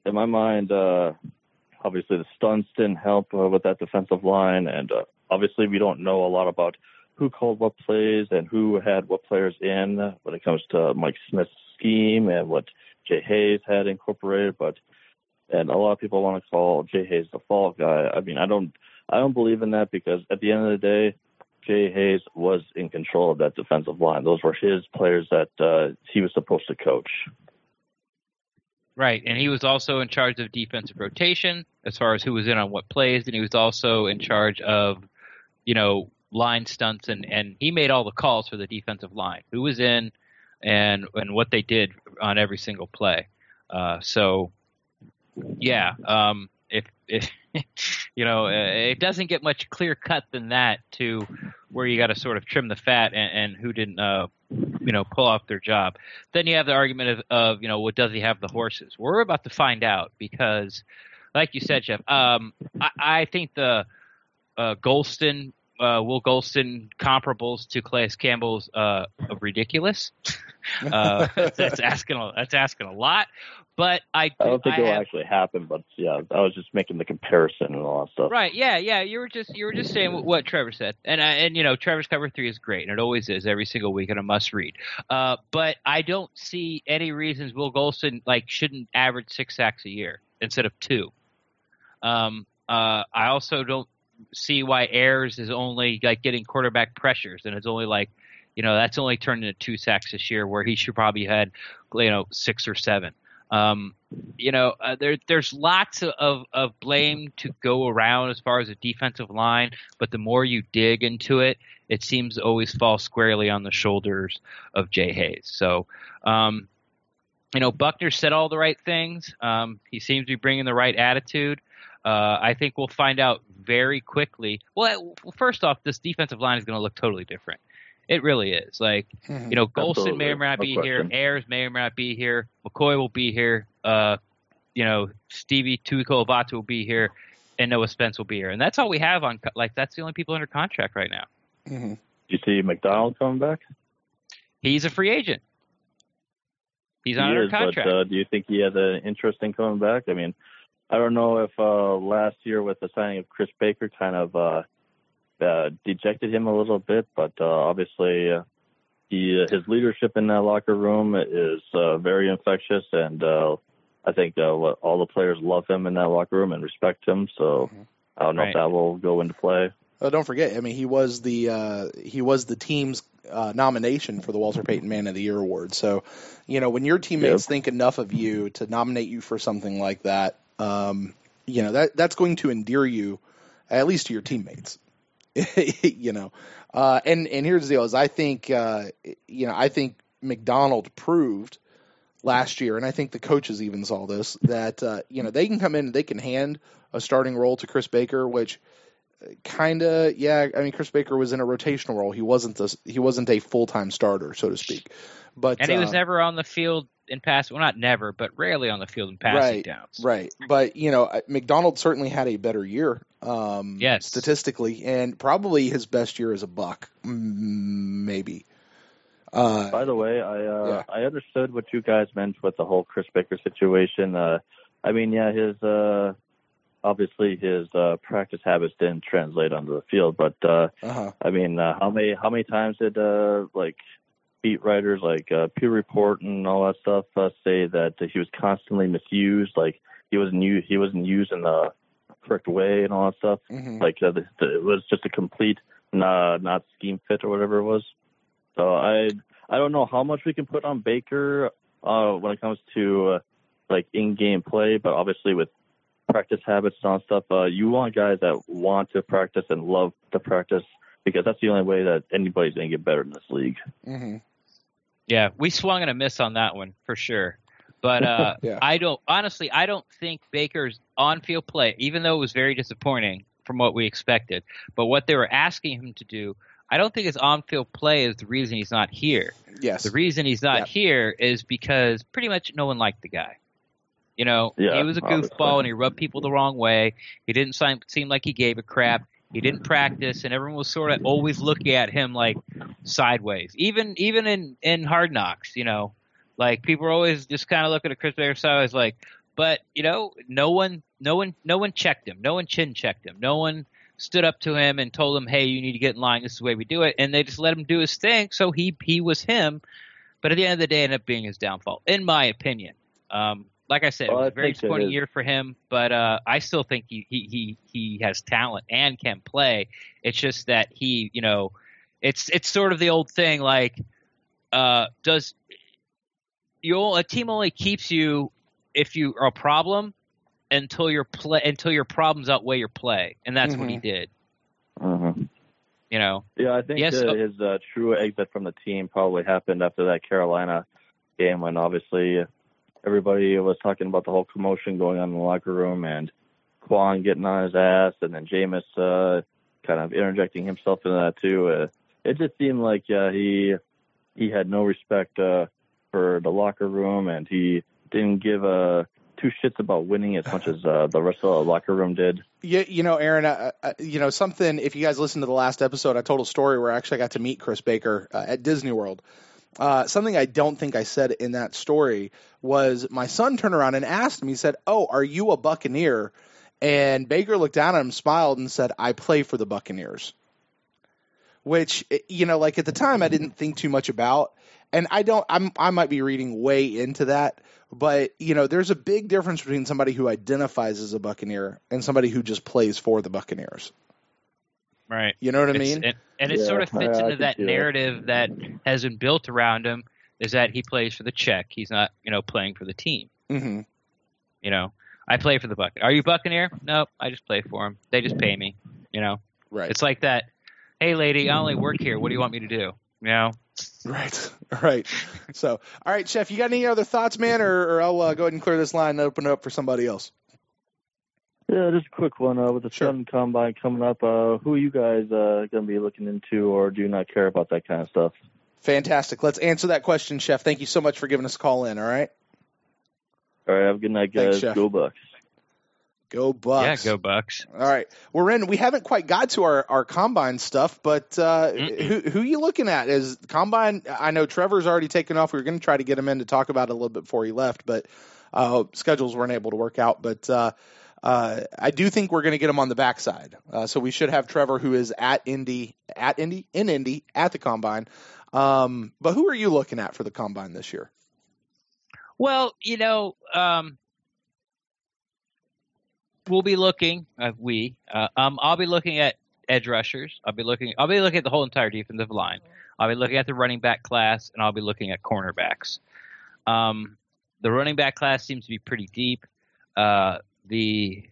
in my mind. Obviously, the stunts didn't help with that defensive line, and obviously, we don't know a lot about who called what plays and who had what players in when it comes to Mike Smith's scheme and what Jay Hayes had incorporated. But And a lot of people want to call Jay Hayes the fall guy. I mean, I don't believe in that, because at the end of the day, Jay Hayes was in control of that defensive line. Those were his players that he was supposed to coach. Right, and he was also in charge of defensive rotation as far as who was in on what plays, and he was also in charge of, line stunts, and he made all the calls for the defensive line, who was in and what they did on every single play. If it doesn't get much clear cut than that to where you got to sort of trim the fat and who didn't pull off their job. Then you have the argument of what does he have the horses? We're about to find out, because like you said, Jeff, I think the Will Golston comparables to Calais Campbell's ridiculous. That's asking a lot, but I don't think it will actually happen. But yeah, I was just making the comparison and all that stuff. Right? Yeah. You were just saying what Trevor said, and Trevor's cover 3 is great, and it always is every single week and a must read. But I don't see any reasons Will Golston shouldn't average 6 sacks a year instead of 2. I also don't see why Ayers is only getting quarterback pressures, and it's only that's only turned into 2 sacks this year, where he should probably had 6 or 7. There's lots of blame to go around as far as a defensive line, but the more you dig into it, it seems to always fall squarely on the shoulders of Jay Hayes. So, Buckner said all the right things. He seems to be bringing the right attitude. I think we'll find out very quickly. Well, first off, this defensive line is going to look totally different. It really is. Golston may or may not be here. Ayers may or may not be here. McCoy will be here. Stevie Tuikovatu will be here, and Noah Spence will be here. And that's all we have on. That's the only people under contract right now. Mm-hmm. Do you see McDonald coming back? He's a free agent. He's under contract. But do you think he has an interest in coming back? I mean, I don't know if last year with the signing of Chris Baker kind of dejected him a little bit, but obviously his leadership in that locker room is very infectious, and I think all the players love him in that locker room and respect him. So I don't know if that will go into play. Don't forget, I mean, he was the team's nomination for the Walter Payton Man of the Year award. So, when your teammates think enough of you to nominate you for something like that, that's going to endear you at least to your teammates. And here's the deal: is I think McDonald proved last year, and I think the coaches even saw this, that they can come in and they can hand a starting role to Chris Baker, which Chris Baker was in a rotational role. He wasn't a full-time starter, so to speak. But he was never on the field in passing. Well, not never, but rarely on the field in passing downs. Right. But McDonald certainly had a better year, statistically, and probably his best year as a Buck, maybe. By the way, I understood what you guys meant with the whole Chris Baker situation. His obviously his practice habits didn't translate onto the field, but how many times did beat writers like Pew Report and all that stuff say that he was constantly misused, he wasn't used in the correct way and all that stuff. Mm-hmm. It was just a complete not scheme fit or whatever it was. So I don't know how much we can put on Baker when it comes to in-game play, but obviously with practice habits and all that stuff, you want guys that want to practice and love to practice, because that's the only way that anybody's going to get better in this league. Mm-hmm. Yeah, we swung and a miss on that one for sure. But I don't think Baker's on-field play, even though it was very disappointing from what we expected, but what they were asking him to do, I don't think his on-field play is the reason he's not here. Yes. The reason he's not here is because pretty much no one liked the guy. He was a goofball and he rubbed people the wrong way. He didn't seem like he gave a crap. He didn't practice, and everyone was sort of always looking at him sideways. Even in Hard Knocks, people were always just kind of looking at Chris Baker sideways, but no one checked him. No one chin checked him. No one stood up to him and told him, "Hey, you need to get in line. This is the way we do it." And they just let him do his thing. So he was him, but at the end of the day, it ended up being his downfall, in my opinion. like I said, it was a very disappointing year for him. But I still think he has talent and can play. It's just that it's sort of the old thing like a team only keeps you if you are a problem until your problems outweigh your play, and that's what he did. Yeah, I think his true exit from the team probably happened after that Carolina game when obviously everybody was talking about the whole commotion going on in the locker room and Quan getting on his ass, and then Jameis kind of interjecting himself into that too. It just seemed like he had no respect for the locker room, and he didn't give two shits about winning as much as the rest of the locker room did. Yeah, Aaron, something, if you guys listened to the last episode, I told a story where I actually got to meet Chris Baker at Disney World. Something I don't think I said in that story was my son turned around and asked him, he said, "Oh, are you a Buccaneer?" And Baker looked down at him, smiled, and said, "I play for the Buccaneers." Which, like at the time I didn't think too much about. And I might be reading way into that, but there's a big difference between somebody who identifies as a Buccaneer and somebody who just plays for the Buccaneers. Right. You know what I mean? And it sort of fits into that narrative that has been built around him, is that he plays for the check. He's not, playing for the team. Mm-hmm. I play for the Buccaneers. Are you Buccaneer? Nope, I just play for them. They just pay me. Right. It's like that. Hey, lady, I only work here. What do you want me to do? Right. So, all right, Chef, you got any other thoughts, man, or I'll go ahead and clear this line and open it up for somebody else? Yeah, just a quick one. With the Sun Combine coming up, who are you guys going to be looking into, or do you not care about that kind of stuff? Fantastic. Let's answer that question, Chef. Thank you so much for giving us a call in, all right? All right, have a good night, guys. Thanks, Go Bucks. Go Bucks. Yeah, go Bucks. All right. We haven't quite got to our Combine stuff, but who you looking at? Is Combine, I know Trevor's already taken off. We were going to try to get him in to talk about it a little bit before he left, but schedules weren't able to work out. But I do think we're going to get him on the backside. So we should have Trevor, who is in Indy at the Combine. But who are you looking at for the Combine this year? Well, we'll be looking. I'll be looking at edge rushers. I'll be looking at the whole entire defensive line. I'll be looking at the running back class, and I'll be looking at cornerbacks. The running back class seems to be pretty deep. The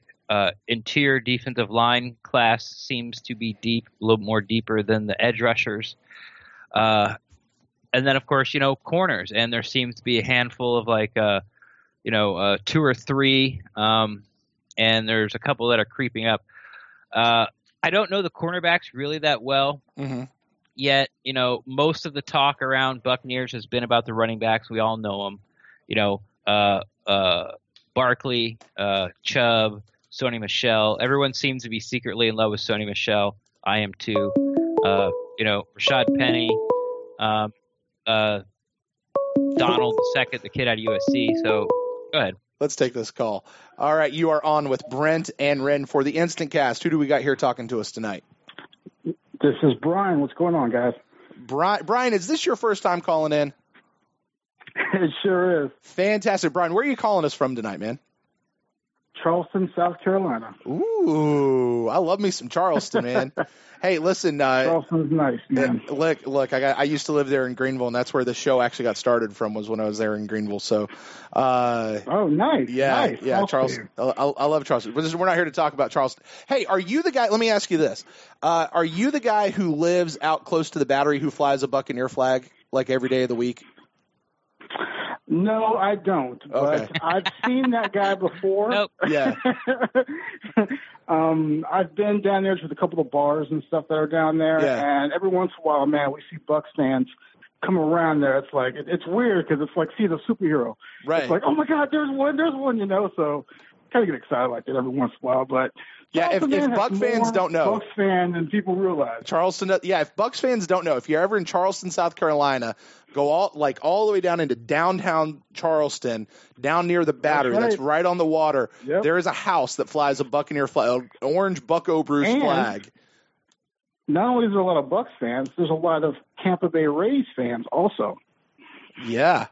interior defensive line class seems to be deep, a little more deeper than the edge rushers. And then, of course, corners. And there seems to be a handful of two or three. And there's a couple that are creeping up. I don't know the cornerbacks really that well. Mm-hmm. Yet, most of the talk around Buccaneers has been about the running backs. We all know them. Barkley, Chubb, Sony Michel. Everyone seems to be secretly in love with Sony Michel. I am too. Rashad Penny, Donald II, the kid out of USC. So go ahead. Let's take this call. All right, you are on with Brent and Ren for the InstantCast. Who do we got here talking to us tonight? This is Brian. What's going on, guys? Brian, is this your first time calling in? It sure is. Fantastic. Brian, where are you calling us from tonight, man? Charleston, South Carolina. Ooh, I love me some Charleston, man. Hey, listen. Charleston's nice, man. Look. I used to live there in Greenville, and that's where the show actually got started from. Was when I was there in Greenville. So. Oh, nice. Yeah, nice. yeah, Charleston. I love Charleston. We're not here to talk about Charleston. Hey, are you the guy? Let me ask you this: are you the guy who lives out close to the Battery who flies a Buccaneer flag like every day of the week? No, I don't. Okay. But I've seen that guy before. Nope. Yeah. I've been down there to a couple of bars and stuff that are down there, and every once in a while, man, we see Bucs fans come around there. It's like it's weird because it's like seeing a superhero. Right. It's like, oh my God, there's one, So kind of get excited like that every once in a while, but. Yeah, if Bucs fans don't know. Bucs fan than people realize. Charleston, if Bucs fans don't know, if you're ever in Charleston, South Carolina, go all the way down into downtown Charleston, down near the Battery. That's right on the water. Yep. There is a house that flies a Buccaneer flag, an orange Bucco Bruce flag. Not only is there a lot of Bucs fans, there's a lot of Tampa Bay Rays fans also. Yeah.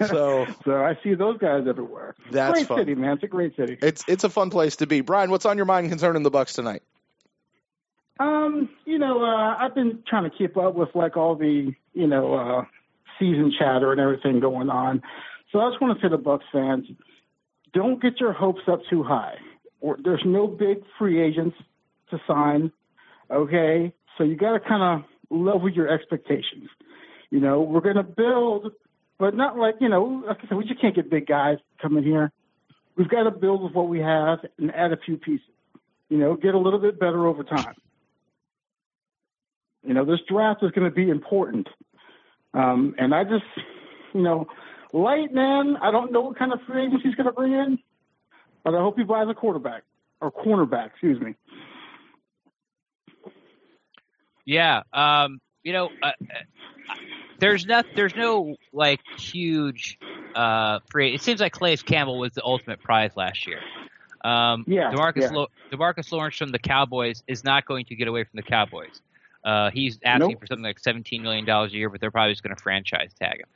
So I see those guys everywhere. That's great fun. City, man. It's a great city. It's a fun place to be. Brian, what's on your mind concerning the Bucs tonight? I've been trying to keep up with like all the, season chatter and everything going on. So I just want to say to Bucs fans, don't get your hopes up too high. There's no big free agents to sign. Okay. So you got to kind of level your expectations. We're going to build, but not like, like I said, we just can't get big guys coming here. We've got to build with what we have and add a few pieces, get a little bit better over time. This draft is going to be important. And I just, Light, man, I don't know what kind of free agents he's going to bring in, but I hope he buys a quarterback or cornerback, excuse me. Yeah. There's no like huge free. It seems like Calais Campbell was the ultimate prize last year. DeMarcus Lawrence from the Cowboys is not going to get away from the Cowboys. He's asking for something like $17 million a year, but they're probably just going to franchise tag him.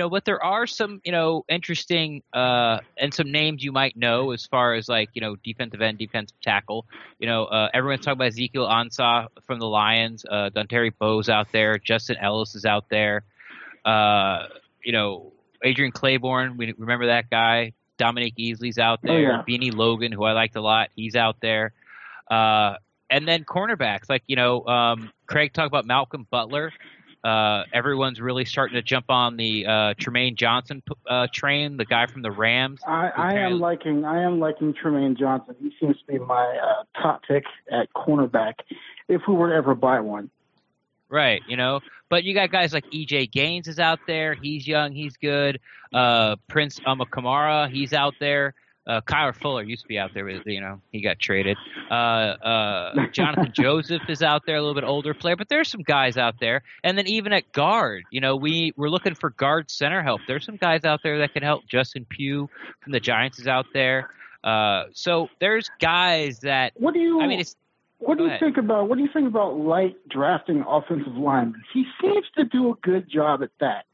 But there are some, interesting and some names you might know as far as like, defensive end, defensive tackle. Everyone's talking about Ezekiel Ansah from the Lions. Dontari Bowe's out there. Justin Ellis is out there. Adrian Claiborne, we remember that guy. Dominique Easley's out there. Oh, yeah. Beanie Logan, who I liked a lot, he's out there. And then cornerbacks, like, Craig talked about Malcolm Butler. Everyone's really starting to jump on the Tremaine Johnson train, the guy from the Rams. I am liking Tremaine Johnson. He seems to be my top pick at cornerback if we were to ever buy one. Right, but you got guys like E.J. Gaines is out there. He's young, he's good. Prince Amukamara, he's out there. Kyler Fuller used to be out there, but he got traded. Jonathan Joseph is out there, a little bit older player, but there's some guys out there. And then even at guard, we're looking for guard center help. There's some guys out there that can help. Justin Pugh from the Giants is out there. So there's guys that. What do you think about Light drafting offensive linemen? He seems to do a good job at that.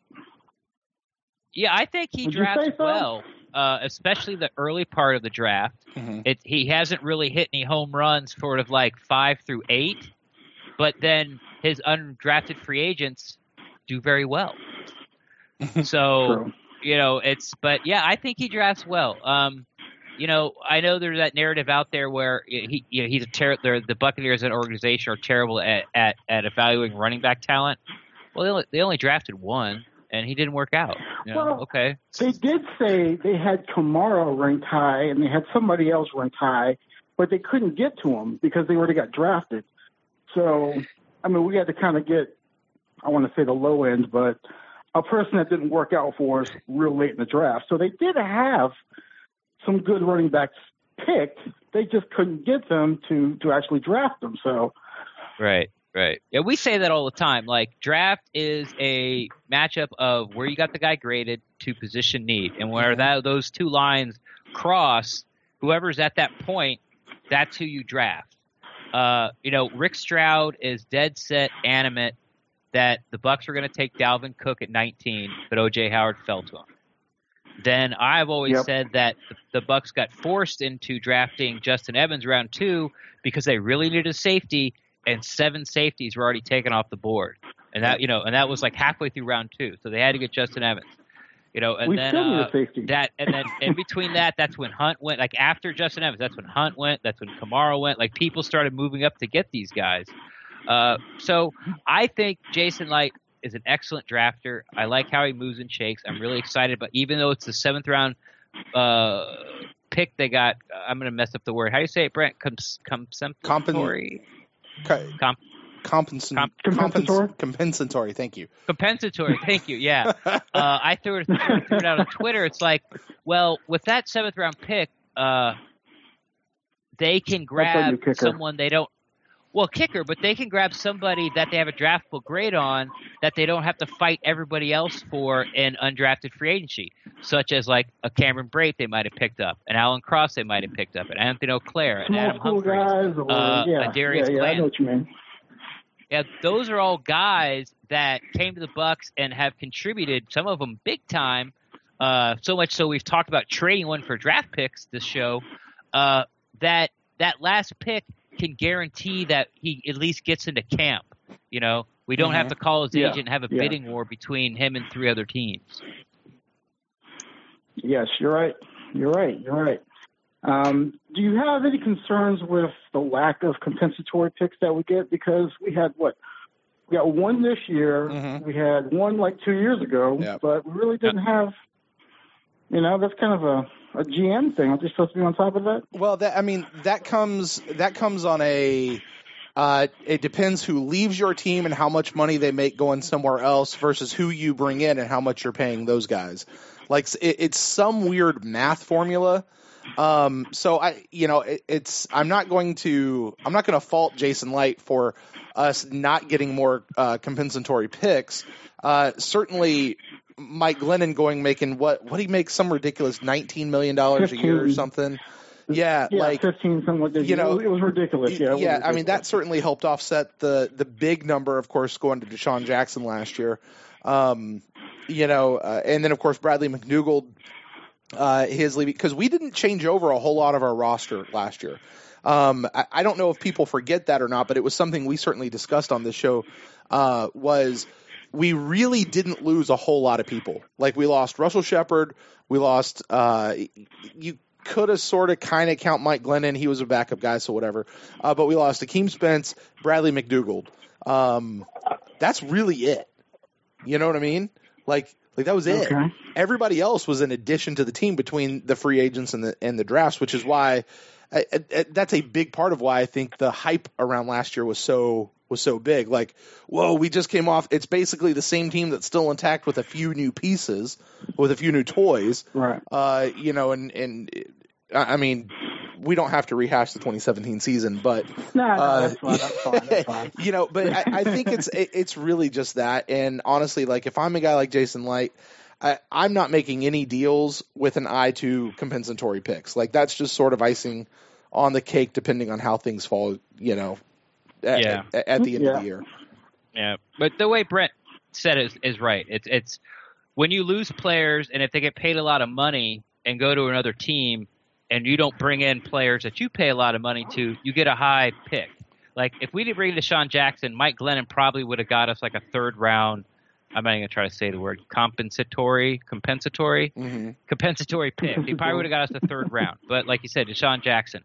Yeah, I think he drafts well. Especially the early part of the draft. Mm-hmm. He hasn't really hit any home runs sort of like 5 through 8, but then his undrafted free agents do very well. So, I think he drafts well. I know there's that narrative out there where the Buccaneers as an organization are terrible at evaluating running back talent. Well, they only drafted one. And he didn't work out. Okay. They did say they had Kamara ranked high and they had somebody else ranked high, but they couldn't get to him because they already got drafted. So, we had to kind of get, I want to say the low end, but a person that didn't work out for us real late in the draft. So they did have some good running backs picked. They just couldn't get them to actually draft them. So, right. Right. Yeah, we say that all the time. Like, draft is a matchup of where you got the guy graded to position need. And where those two lines cross, whoever's at that point, that's who you draft. Rick Stroud is dead set animate that the Bucs were going to take Dalvin Cook at 19, but O.J. Howard fell to him. Then I've always said that the Bucs got forced into drafting Justin Evans round 2 because they really needed a safety. And 7 safeties were already taken off the board, and that was like halfway through round 2, so they had to get Justin Evans, and we then still need a safety. and then in between that's when Hunt went. Like after Justin Evans, that's when Hunt went. That's when Kamara went. Like people started moving up to get these guys. So I think Jason Light is an excellent drafter. I like how he moves and shakes. I'm really excited, but even though it's the 7th round pick they got, I'm going to mess up the word. How do you say it, Brent? Compensatory. Compensatory. Thank you. Compensatory. Thank you. Yeah. I threw it out on Twitter. It's like, well, with that 7th round pick, they can grab someone they don't. Well, kicker, but they can grab somebody that they have a draftable grade on that they don't have to fight everybody else for in undrafted free agency, such as like a Cameron Brate they might have picked up, an Alan Cross they might have picked up, an Anthony O'Clair, an Adam Humphries, a Darius Bland. I know what you mean. Yeah, those are all guys that came to the Bucs and have contributed, some of them big time, so much so we've talked about trading one for draft picks this show, that last pick can guarantee that he at least gets into camp. You know, we don't have to call his agent and have a bidding war between him and 3 other teams. Yes, you're right. Do you have any concerns with the lack of compensatory picks that we get? Because we got one this year. Mm-hmm. We had one like 2 years ago, but we really didn't have. You know, that's kind of a GM thing. Aren't they supposed to be on top of that? Well, that comes on a. It depends who leaves your team and how much money they make going somewhere else versus who you bring in and how much you're paying those guys. Like it's some weird math formula. So I'm not going to fault Jason Light for us not getting more compensatory picks. Certainly Mike Glennon making what he makes some ridiculous $19 million a year or something. Yeah, like 15, something like that. You know, it was ridiculous. Yeah, ridiculous. I mean that certainly helped offset the big number, of course, going to Deshaun Jackson last year. And then of course Bradley McDougald, his leaving, because we didn't change over a whole lot of our roster last year. I don't know if people forget that or not, but it was something we certainly discussed on this show. Was we really didn't lose a whole lot of people. Like we lost Russell Shepard, we lost you could have sort of kind of count Mike Glennon. He was a backup guy, so whatever. But we lost Akeem Spence, Bradley McDougald. That's really it. You know what I mean? Like that was it. Okay. Everybody else was an addition to the team between the free agents and the drafts, which is why that's a big part of why I think the hype around last year was so big. Like, whoa, we just came off. It's basically the same team that's still intact with a few new pieces, with a few new toys. Right. And I mean, we don't have to rehash the 2017 season, but that's fine. But I think it's really just that. And honestly, like if I'm a guy like Jason Light, I'm not making any deals with an eye to compensatory picks. Like that's just sort of icing on the cake, depending on how things fall. At the end of the year. Yeah, but the way Brent said it is right. It's when you lose players and if they get paid a lot of money and go to another team and you don't bring in players that you pay a lot of money to, you get a high pick. Like if we didn't bring in Deshaun Jackson, Mike Glennon probably would have got us like a 3rd round. I'm not even going to try to say the word compensatory pick. He probably would have got us the 3rd round. But like you said, Deshaun Jackson.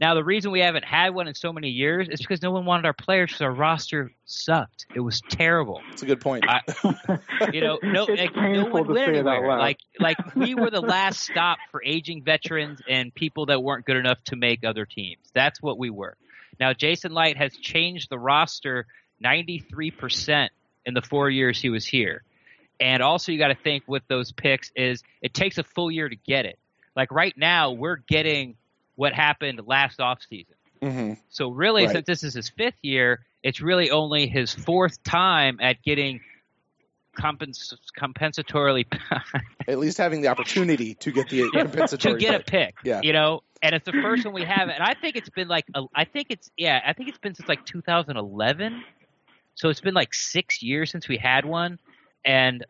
Now, the reason we haven't had one in so many years is because no one wanted our players because our roster sucked. It was terrible. That's a good point. No one went anywhere. Like we were the last stop for aging veterans and people that weren't good enough to make other teams. That's what we were. Now, Jason Light has changed the roster 93% in the 4 years he was here. And also you got to think with those picks is it takes a full year to get it. Like right now we're getting what happened last offseason. Mm-hmm. So really, since this is his 5th year, it's really only his 4th time at getting compensatorily at least having the opportunity to get the compensatory to get a pick. Yeah. And it's the first one we have. And I think it's been I think it's been since like 2011. So it's been like 6 years since we had one. And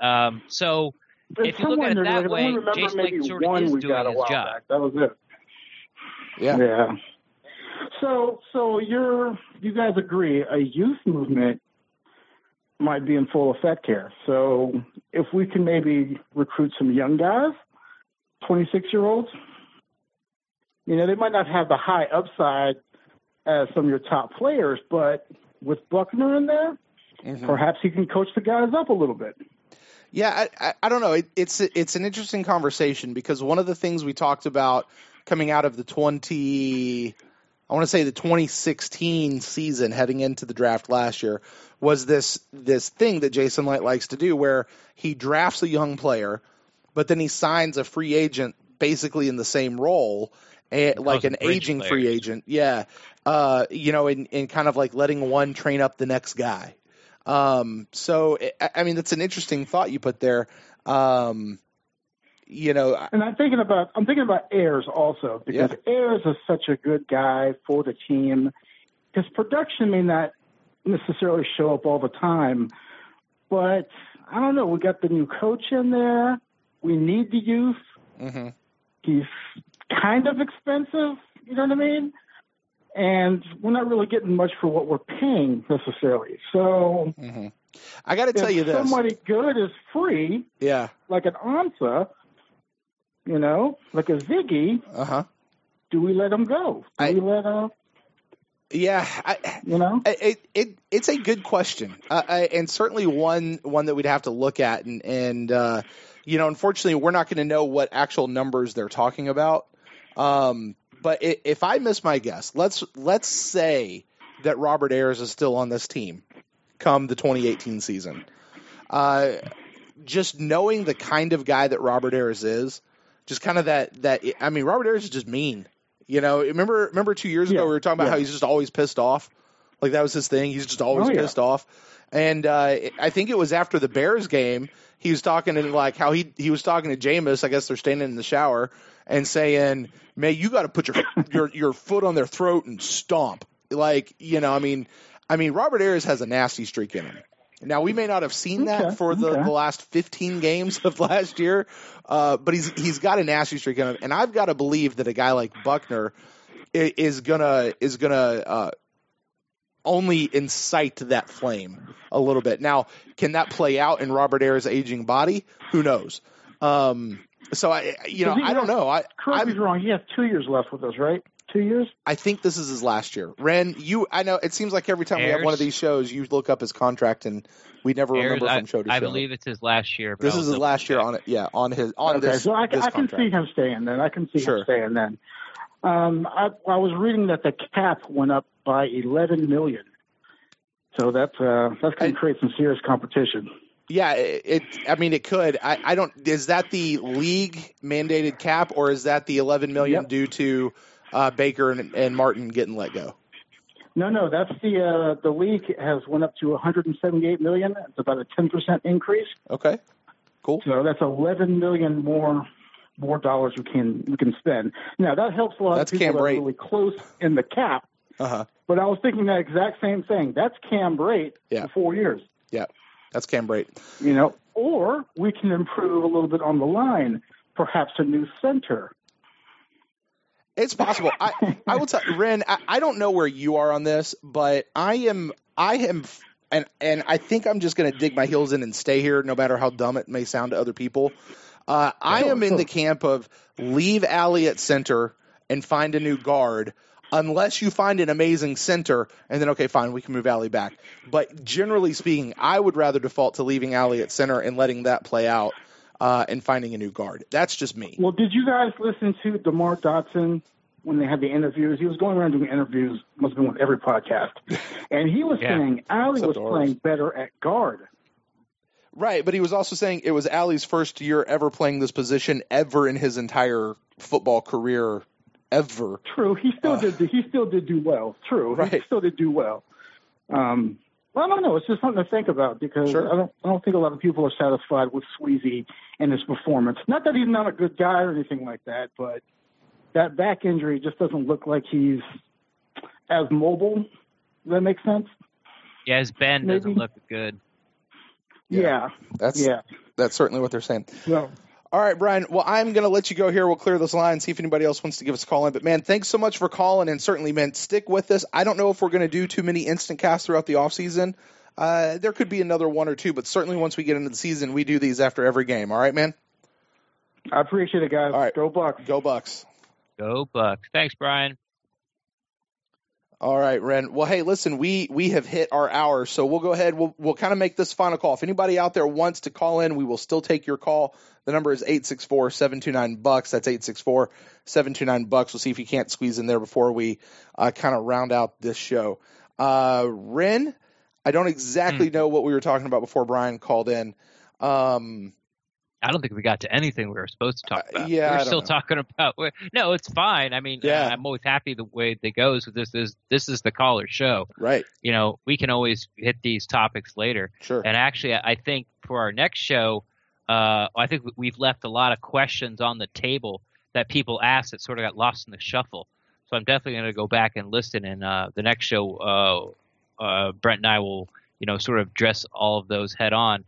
so if you look at it that way, Jason Light sort of is doing his job. Back. That was it. Yeah. So you guys agree a youth movement might be in full effect here. So if we can maybe recruit some young guys, 26-year-olds, they might not have the high upside as some of your top players, but with Buckner in there, perhaps he can coach the guys up a little bit. Yeah, I don't know. It's an interesting conversation because one of the things we talked about coming out of the 2016 season heading into the draft last year was this thing that Jason Light likes to do where he drafts a young player, but then he signs a free agent basically in the same role, like an aging free agent. Yeah. And kind of like letting one train up the next guy. So, that's an interesting thought you put there. And I'm thinking about Ayers also because Ayers is such a good guy for the team. His production may not necessarily show up all the time. But I don't know. We got the new coach in there. We need the youth. Mm-hmm. He's kind of expensive. You know what I mean? And we're not really getting much for what we're paying necessarily. So I got to tell you this. If somebody good is free, like an Ansa, you know, like a Ziggy, do we let him go? Do we let you know? It's a good question, and certainly one that we'd have to look at. And you know, unfortunately, we're not going to know what actual numbers they're talking about. But if I miss my guess, let's say that Robert Ayers is still on this team come the 2018 season. Just knowing the kind of guy that Robert Ayers is, just kind of I mean, Robert Ayers is just mean. You know, remember 2 years ago we were talking about how he's just always pissed off? Like that was his thing. He's just always pissed off. And I think it was after the Bears game, he was talking and like how he was talking to Jameis. I guess they're standing in the shower and saying, "Man, you got to put your foot on their throat and stomp." Like, you know, I mean, Robert Ayers has a nasty streak in him. Now, we may not have seen that for the last 15 games of last year, but he's got a nasty streak in him. And I've got to believe that a guy like Buckner is gonna only incite that flame a little bit. Now, can that play out in Robert Ayers' aging body? Who knows? So I don't know. Correct me if I'm wrong. He has 2 years left with us, right? 2 years? I think this is his last year. Ren, I know it seems like every time we have one of these shows, you look up his contract and we never remember from show to show. I believe it's his last year. This is his last year on it. Yeah, on this. So I can see him staying then. Him staying then. I was reading that the cap went up by $11 million. So that's going to create some serious competition. Yeah, it could. I don't. Is that the league mandated cap, or is that the $11 million due to Baker and Martin getting let go? No, that's the league has went up to $178 million. It's about a 10% increase. Okay, cool. So that's $11 million more dollars we can spend. Now that helps a lot of people that are really close in the cap. But I was thinking that exact same thing. That's Cam Brate for 4 years. Yeah, that's Cam Brate. You know, or we can improve a little bit on the line, perhaps a new center. It's possible. I will tell you, Ren, I don't know where you are on this, but I am, and I think I'm just going to dig my heels in and stay here, no matter how dumb it may sound to other people. I am in the camp of leave Allie at center and find a new guard, unless you find an amazing center, and then, okay, fine, we can move Allie back. But generally speaking, I would rather default to leaving Allie at center and letting that play out. And finding a new guard. That's just me. Well, did you guys listen to DeMar Dotson when they had the interviews? He was going around doing interviews, must have been with every podcast. And he was saying Allie was playing better at guard. Right, but he was also saying it was Allie's first year ever playing this position ever in his entire football career ever. True. He still did do well. True. Right. He still did do well. Well, I don't know. It's just something to think about because I don't think a lot of people are satisfied with Sweezy and his performance. Not that he's not a good guy or anything like that, but that back injury just doesn't look like he's as mobile. Does that make sense? Yeah, his bend doesn't look good. Yeah. That's certainly what they're saying. Well, all right, Brian. Well, I'm going to let you go here. We'll clear this line, see if anybody else wants to give us a call in. But, man, thanks so much for calling, and certainly, man, stick with us. I don't know if we're going to do too many instant casts throughout the offseason. There could be another one or two, but certainly once we get into the season, we do these after every game. All right, man? I appreciate it, guys. All right. Go Bucs. Go Bucs. Go Bucs. Thanks, Brian. All right, Ren. Well, hey, listen, we have hit our hour, so we'll go ahead. We'll kind of make this final call. If anybody out there wants to call in, we will still take your call. The number is 864-729-BUCKS. That's 864-729-BUCKS. We'll see if you can't squeeze in there before we kind of round out this show. Ren, I don't exactly know what we were talking about before Brian called in. I don't think we got to anything we were supposed to talk about. Yeah, we're still talking about. No, it's fine. I mean, I'm always happy the way it goes. This is the caller show, right? You know, we can always hit these topics later. Sure. And actually, I think for our next show, I think we've left a lot of questions on the table that people asked that sort of got lost in the shuffle. So I'm definitely going to go back and listen. And the next show, Brent and I will, sort of address all of those head on.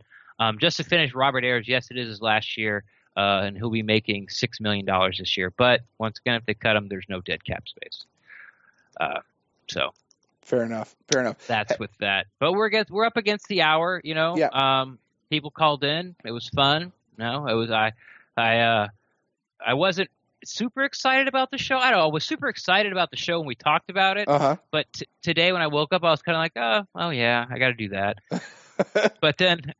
Just to finish, Robert Ayers, yes, it is his last year, and he'll be making $6 million this year. But once again, if they cut him, there's no dead cap space. So fair enough. That's with that. But we're up against the hour. Yeah. People called in. It was fun. No, it was I wasn't super excited about the show. I don't know. I was super excited about the show when we talked about it. Uh-huh. But today when I woke up, I was kind of like, oh yeah, I got to do that. But then,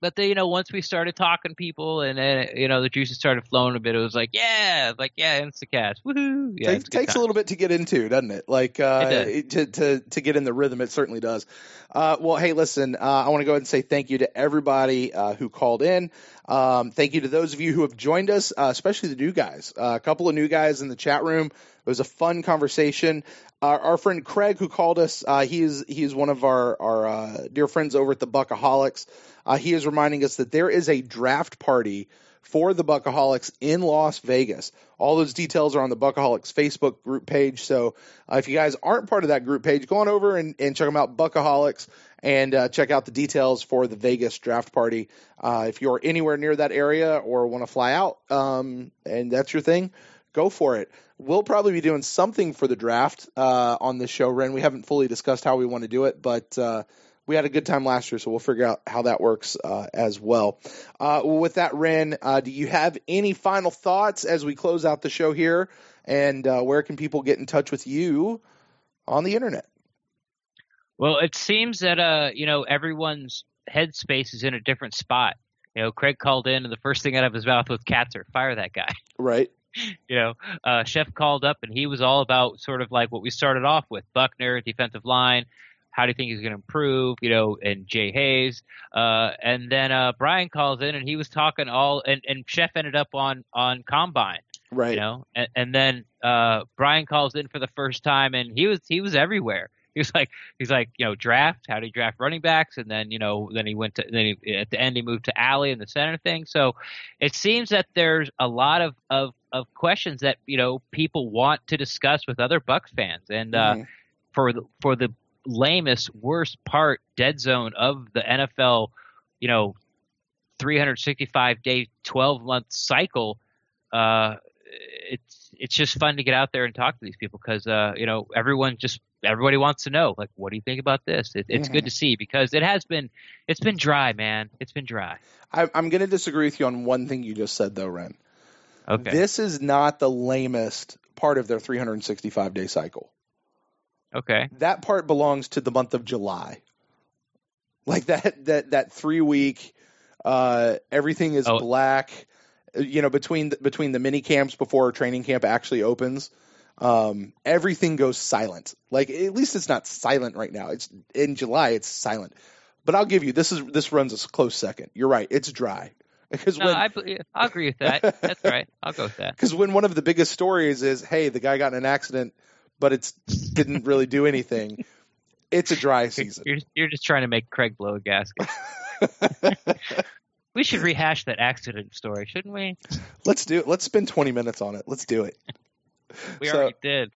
once we started talking to people and then, the juices started flowing a bit, it was like, InstantCast. Woohoo. Yeah, it takes a little bit to get into, doesn't it? Like, to get in the rhythm, it certainly does. Well, hey, listen, I want to go ahead and say thank you to everybody who called in. Thank you to those of you who have joined us, especially the new guys. A couple of new guys in the chat room. It was a fun conversation. Our friend Craig, who called us, he's one of our dear friends over at the Buckaholics. He is reminding us that there is a draft party for the Buckaholics in Las Vegas. All those details are on the Buckaholics Facebook group page. So if you guys aren't part of that group page, go on over and check them out, Buckaholics, and check out the details for the Vegas draft party. If you're anywhere near that area or want to fly out and that's your thing, go for it. We'll probably be doing something for the draft on this show, Ren. We haven't fully discussed how we want to do it, but we had a good time last year, so we'll figure out how that works as well. With that, Ren, do you have any final thoughts as we close out the show here? And where can people get in touch with you on the internet? Well, it seems that everyone's headspace is in a different spot. Craig called in, and the first thing out of his mouth was Kaczor. Fire that guy. Right. Chef called up, and he was all about sort of like what we started off with: Buckner, defensive line. How do you think he's going to improve? And Jay Hayes. And then Brian calls in, and he was talking and Chef ended up on Combine. Right. And then Brian calls in for the first time, and he was everywhere. He's like, draft. How do you draft running backs? And then, then he went to, at the end he moved to Alley and the center thing. So it seems that there's a lot of questions that, people want to discuss with other Bucs fans. And for the lamest, worst part, dead zone of the NFL, 365-day, 12-month cycle, it's just fun to get out there and talk to these people because, everybody wants to know, like, what do you think about this? It's good to see because it's been dry, man. It's been dry. I'm going to disagree with you on one thing you just said, though, Ren. Okay. This is not the lamest part of their 365-day cycle. Okay. That part belongs to the month of July. Like that 3 week, everything is black. Between the mini camps before training camp actually opens, everything goes silent. Like, at least it's not silent right now. It's in July, it's silent. But I'll give you this runs a close second. You're right, it's dry. Because I'll agree with that. That's right. I'll go with that. Because when one of the biggest stories is, hey, the guy got in an accident, but it didn't really do anything. It's a dry season. You're just trying to make Craig blow a gasket. We should rehash that accident story, shouldn't we? Let's do it. Let's spend 20 minutes on it. Let's do it. We already did.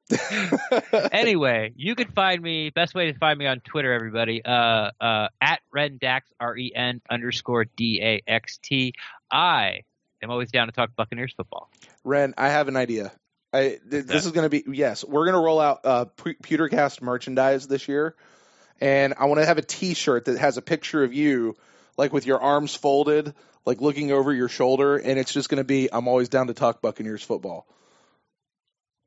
Anyway, you can find me. Best way to find me on Twitter, everybody. At Rendax, REN_DAXT. I am always down to talk Buccaneers football. Ren, I have an idea. This is going to be, yes, we're going to roll out PewterCast merchandise this year. And I want to have a T-shirt that has a picture of you, like with your arms folded, like looking over your shoulder. And it's just going to be, I'm always down to talk Buccaneers football.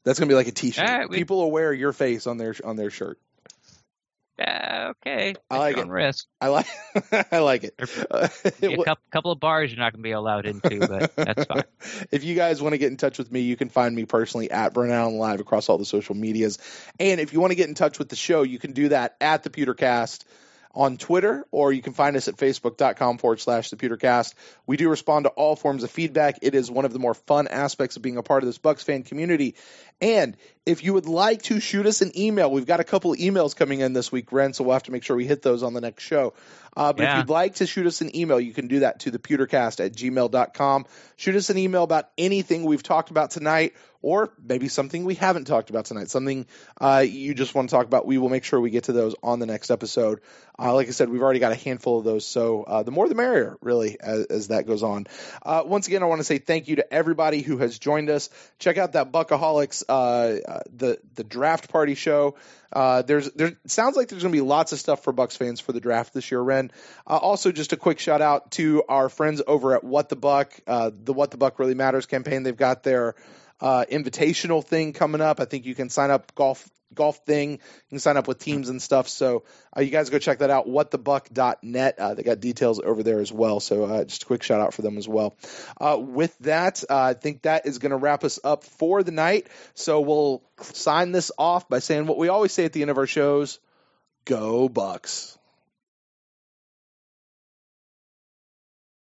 That's going to be like a T-shirt. Right, people will wear your face on their shirt. Okay. I like it. Risk. I like it. A couple of bars you're not going to be allowed into, but that's fine. If you guys want to get in touch with me, you can find me personally at Brent Allen Live across all the social medias. And if you want to get in touch with the show, you can do that at ThePewterCast on Twitter, or you can find us at Facebook.com/ThePewterCast. We do respond to all forms of feedback. It is one of the more fun aspects of being a part of this Bucs fan community. And if you would like to shoot us an email, we've got a couple of emails coming in this week, Ren, so we'll have to make sure we hit those on the next show. But if you'd like to shoot us an email, you can do that to ThePewterCast@gmail.com. Shoot us an email about anything we've talked about tonight, or maybe something we haven't talked about tonight, something you just want to talk about. We will make sure we get to those on the next episode. Like I said, we've already got a handful of those, so the more the merrier, really, as that goes on. Once again, I want to say thank you to everybody who has joined us. Check out that Buckaholics, the draft party show. It sounds like there's going to be lots of stuff for Bucs fans for the draft this year, Ren. Also, just a quick shout out to our friends over at What the Buck, the What the Buck Really Matters campaign. They've got their invitational thing coming up. I think you can sign up golf thing. You can sign up with teams and stuff. So you guys go check that out, whatthebuck.net. They got details over there as well. So just a quick shout out for them as well. With that, I think that is going to wrap us up for the night. So we'll sign this off by saying what we always say at the end of our shows: Go Bucs.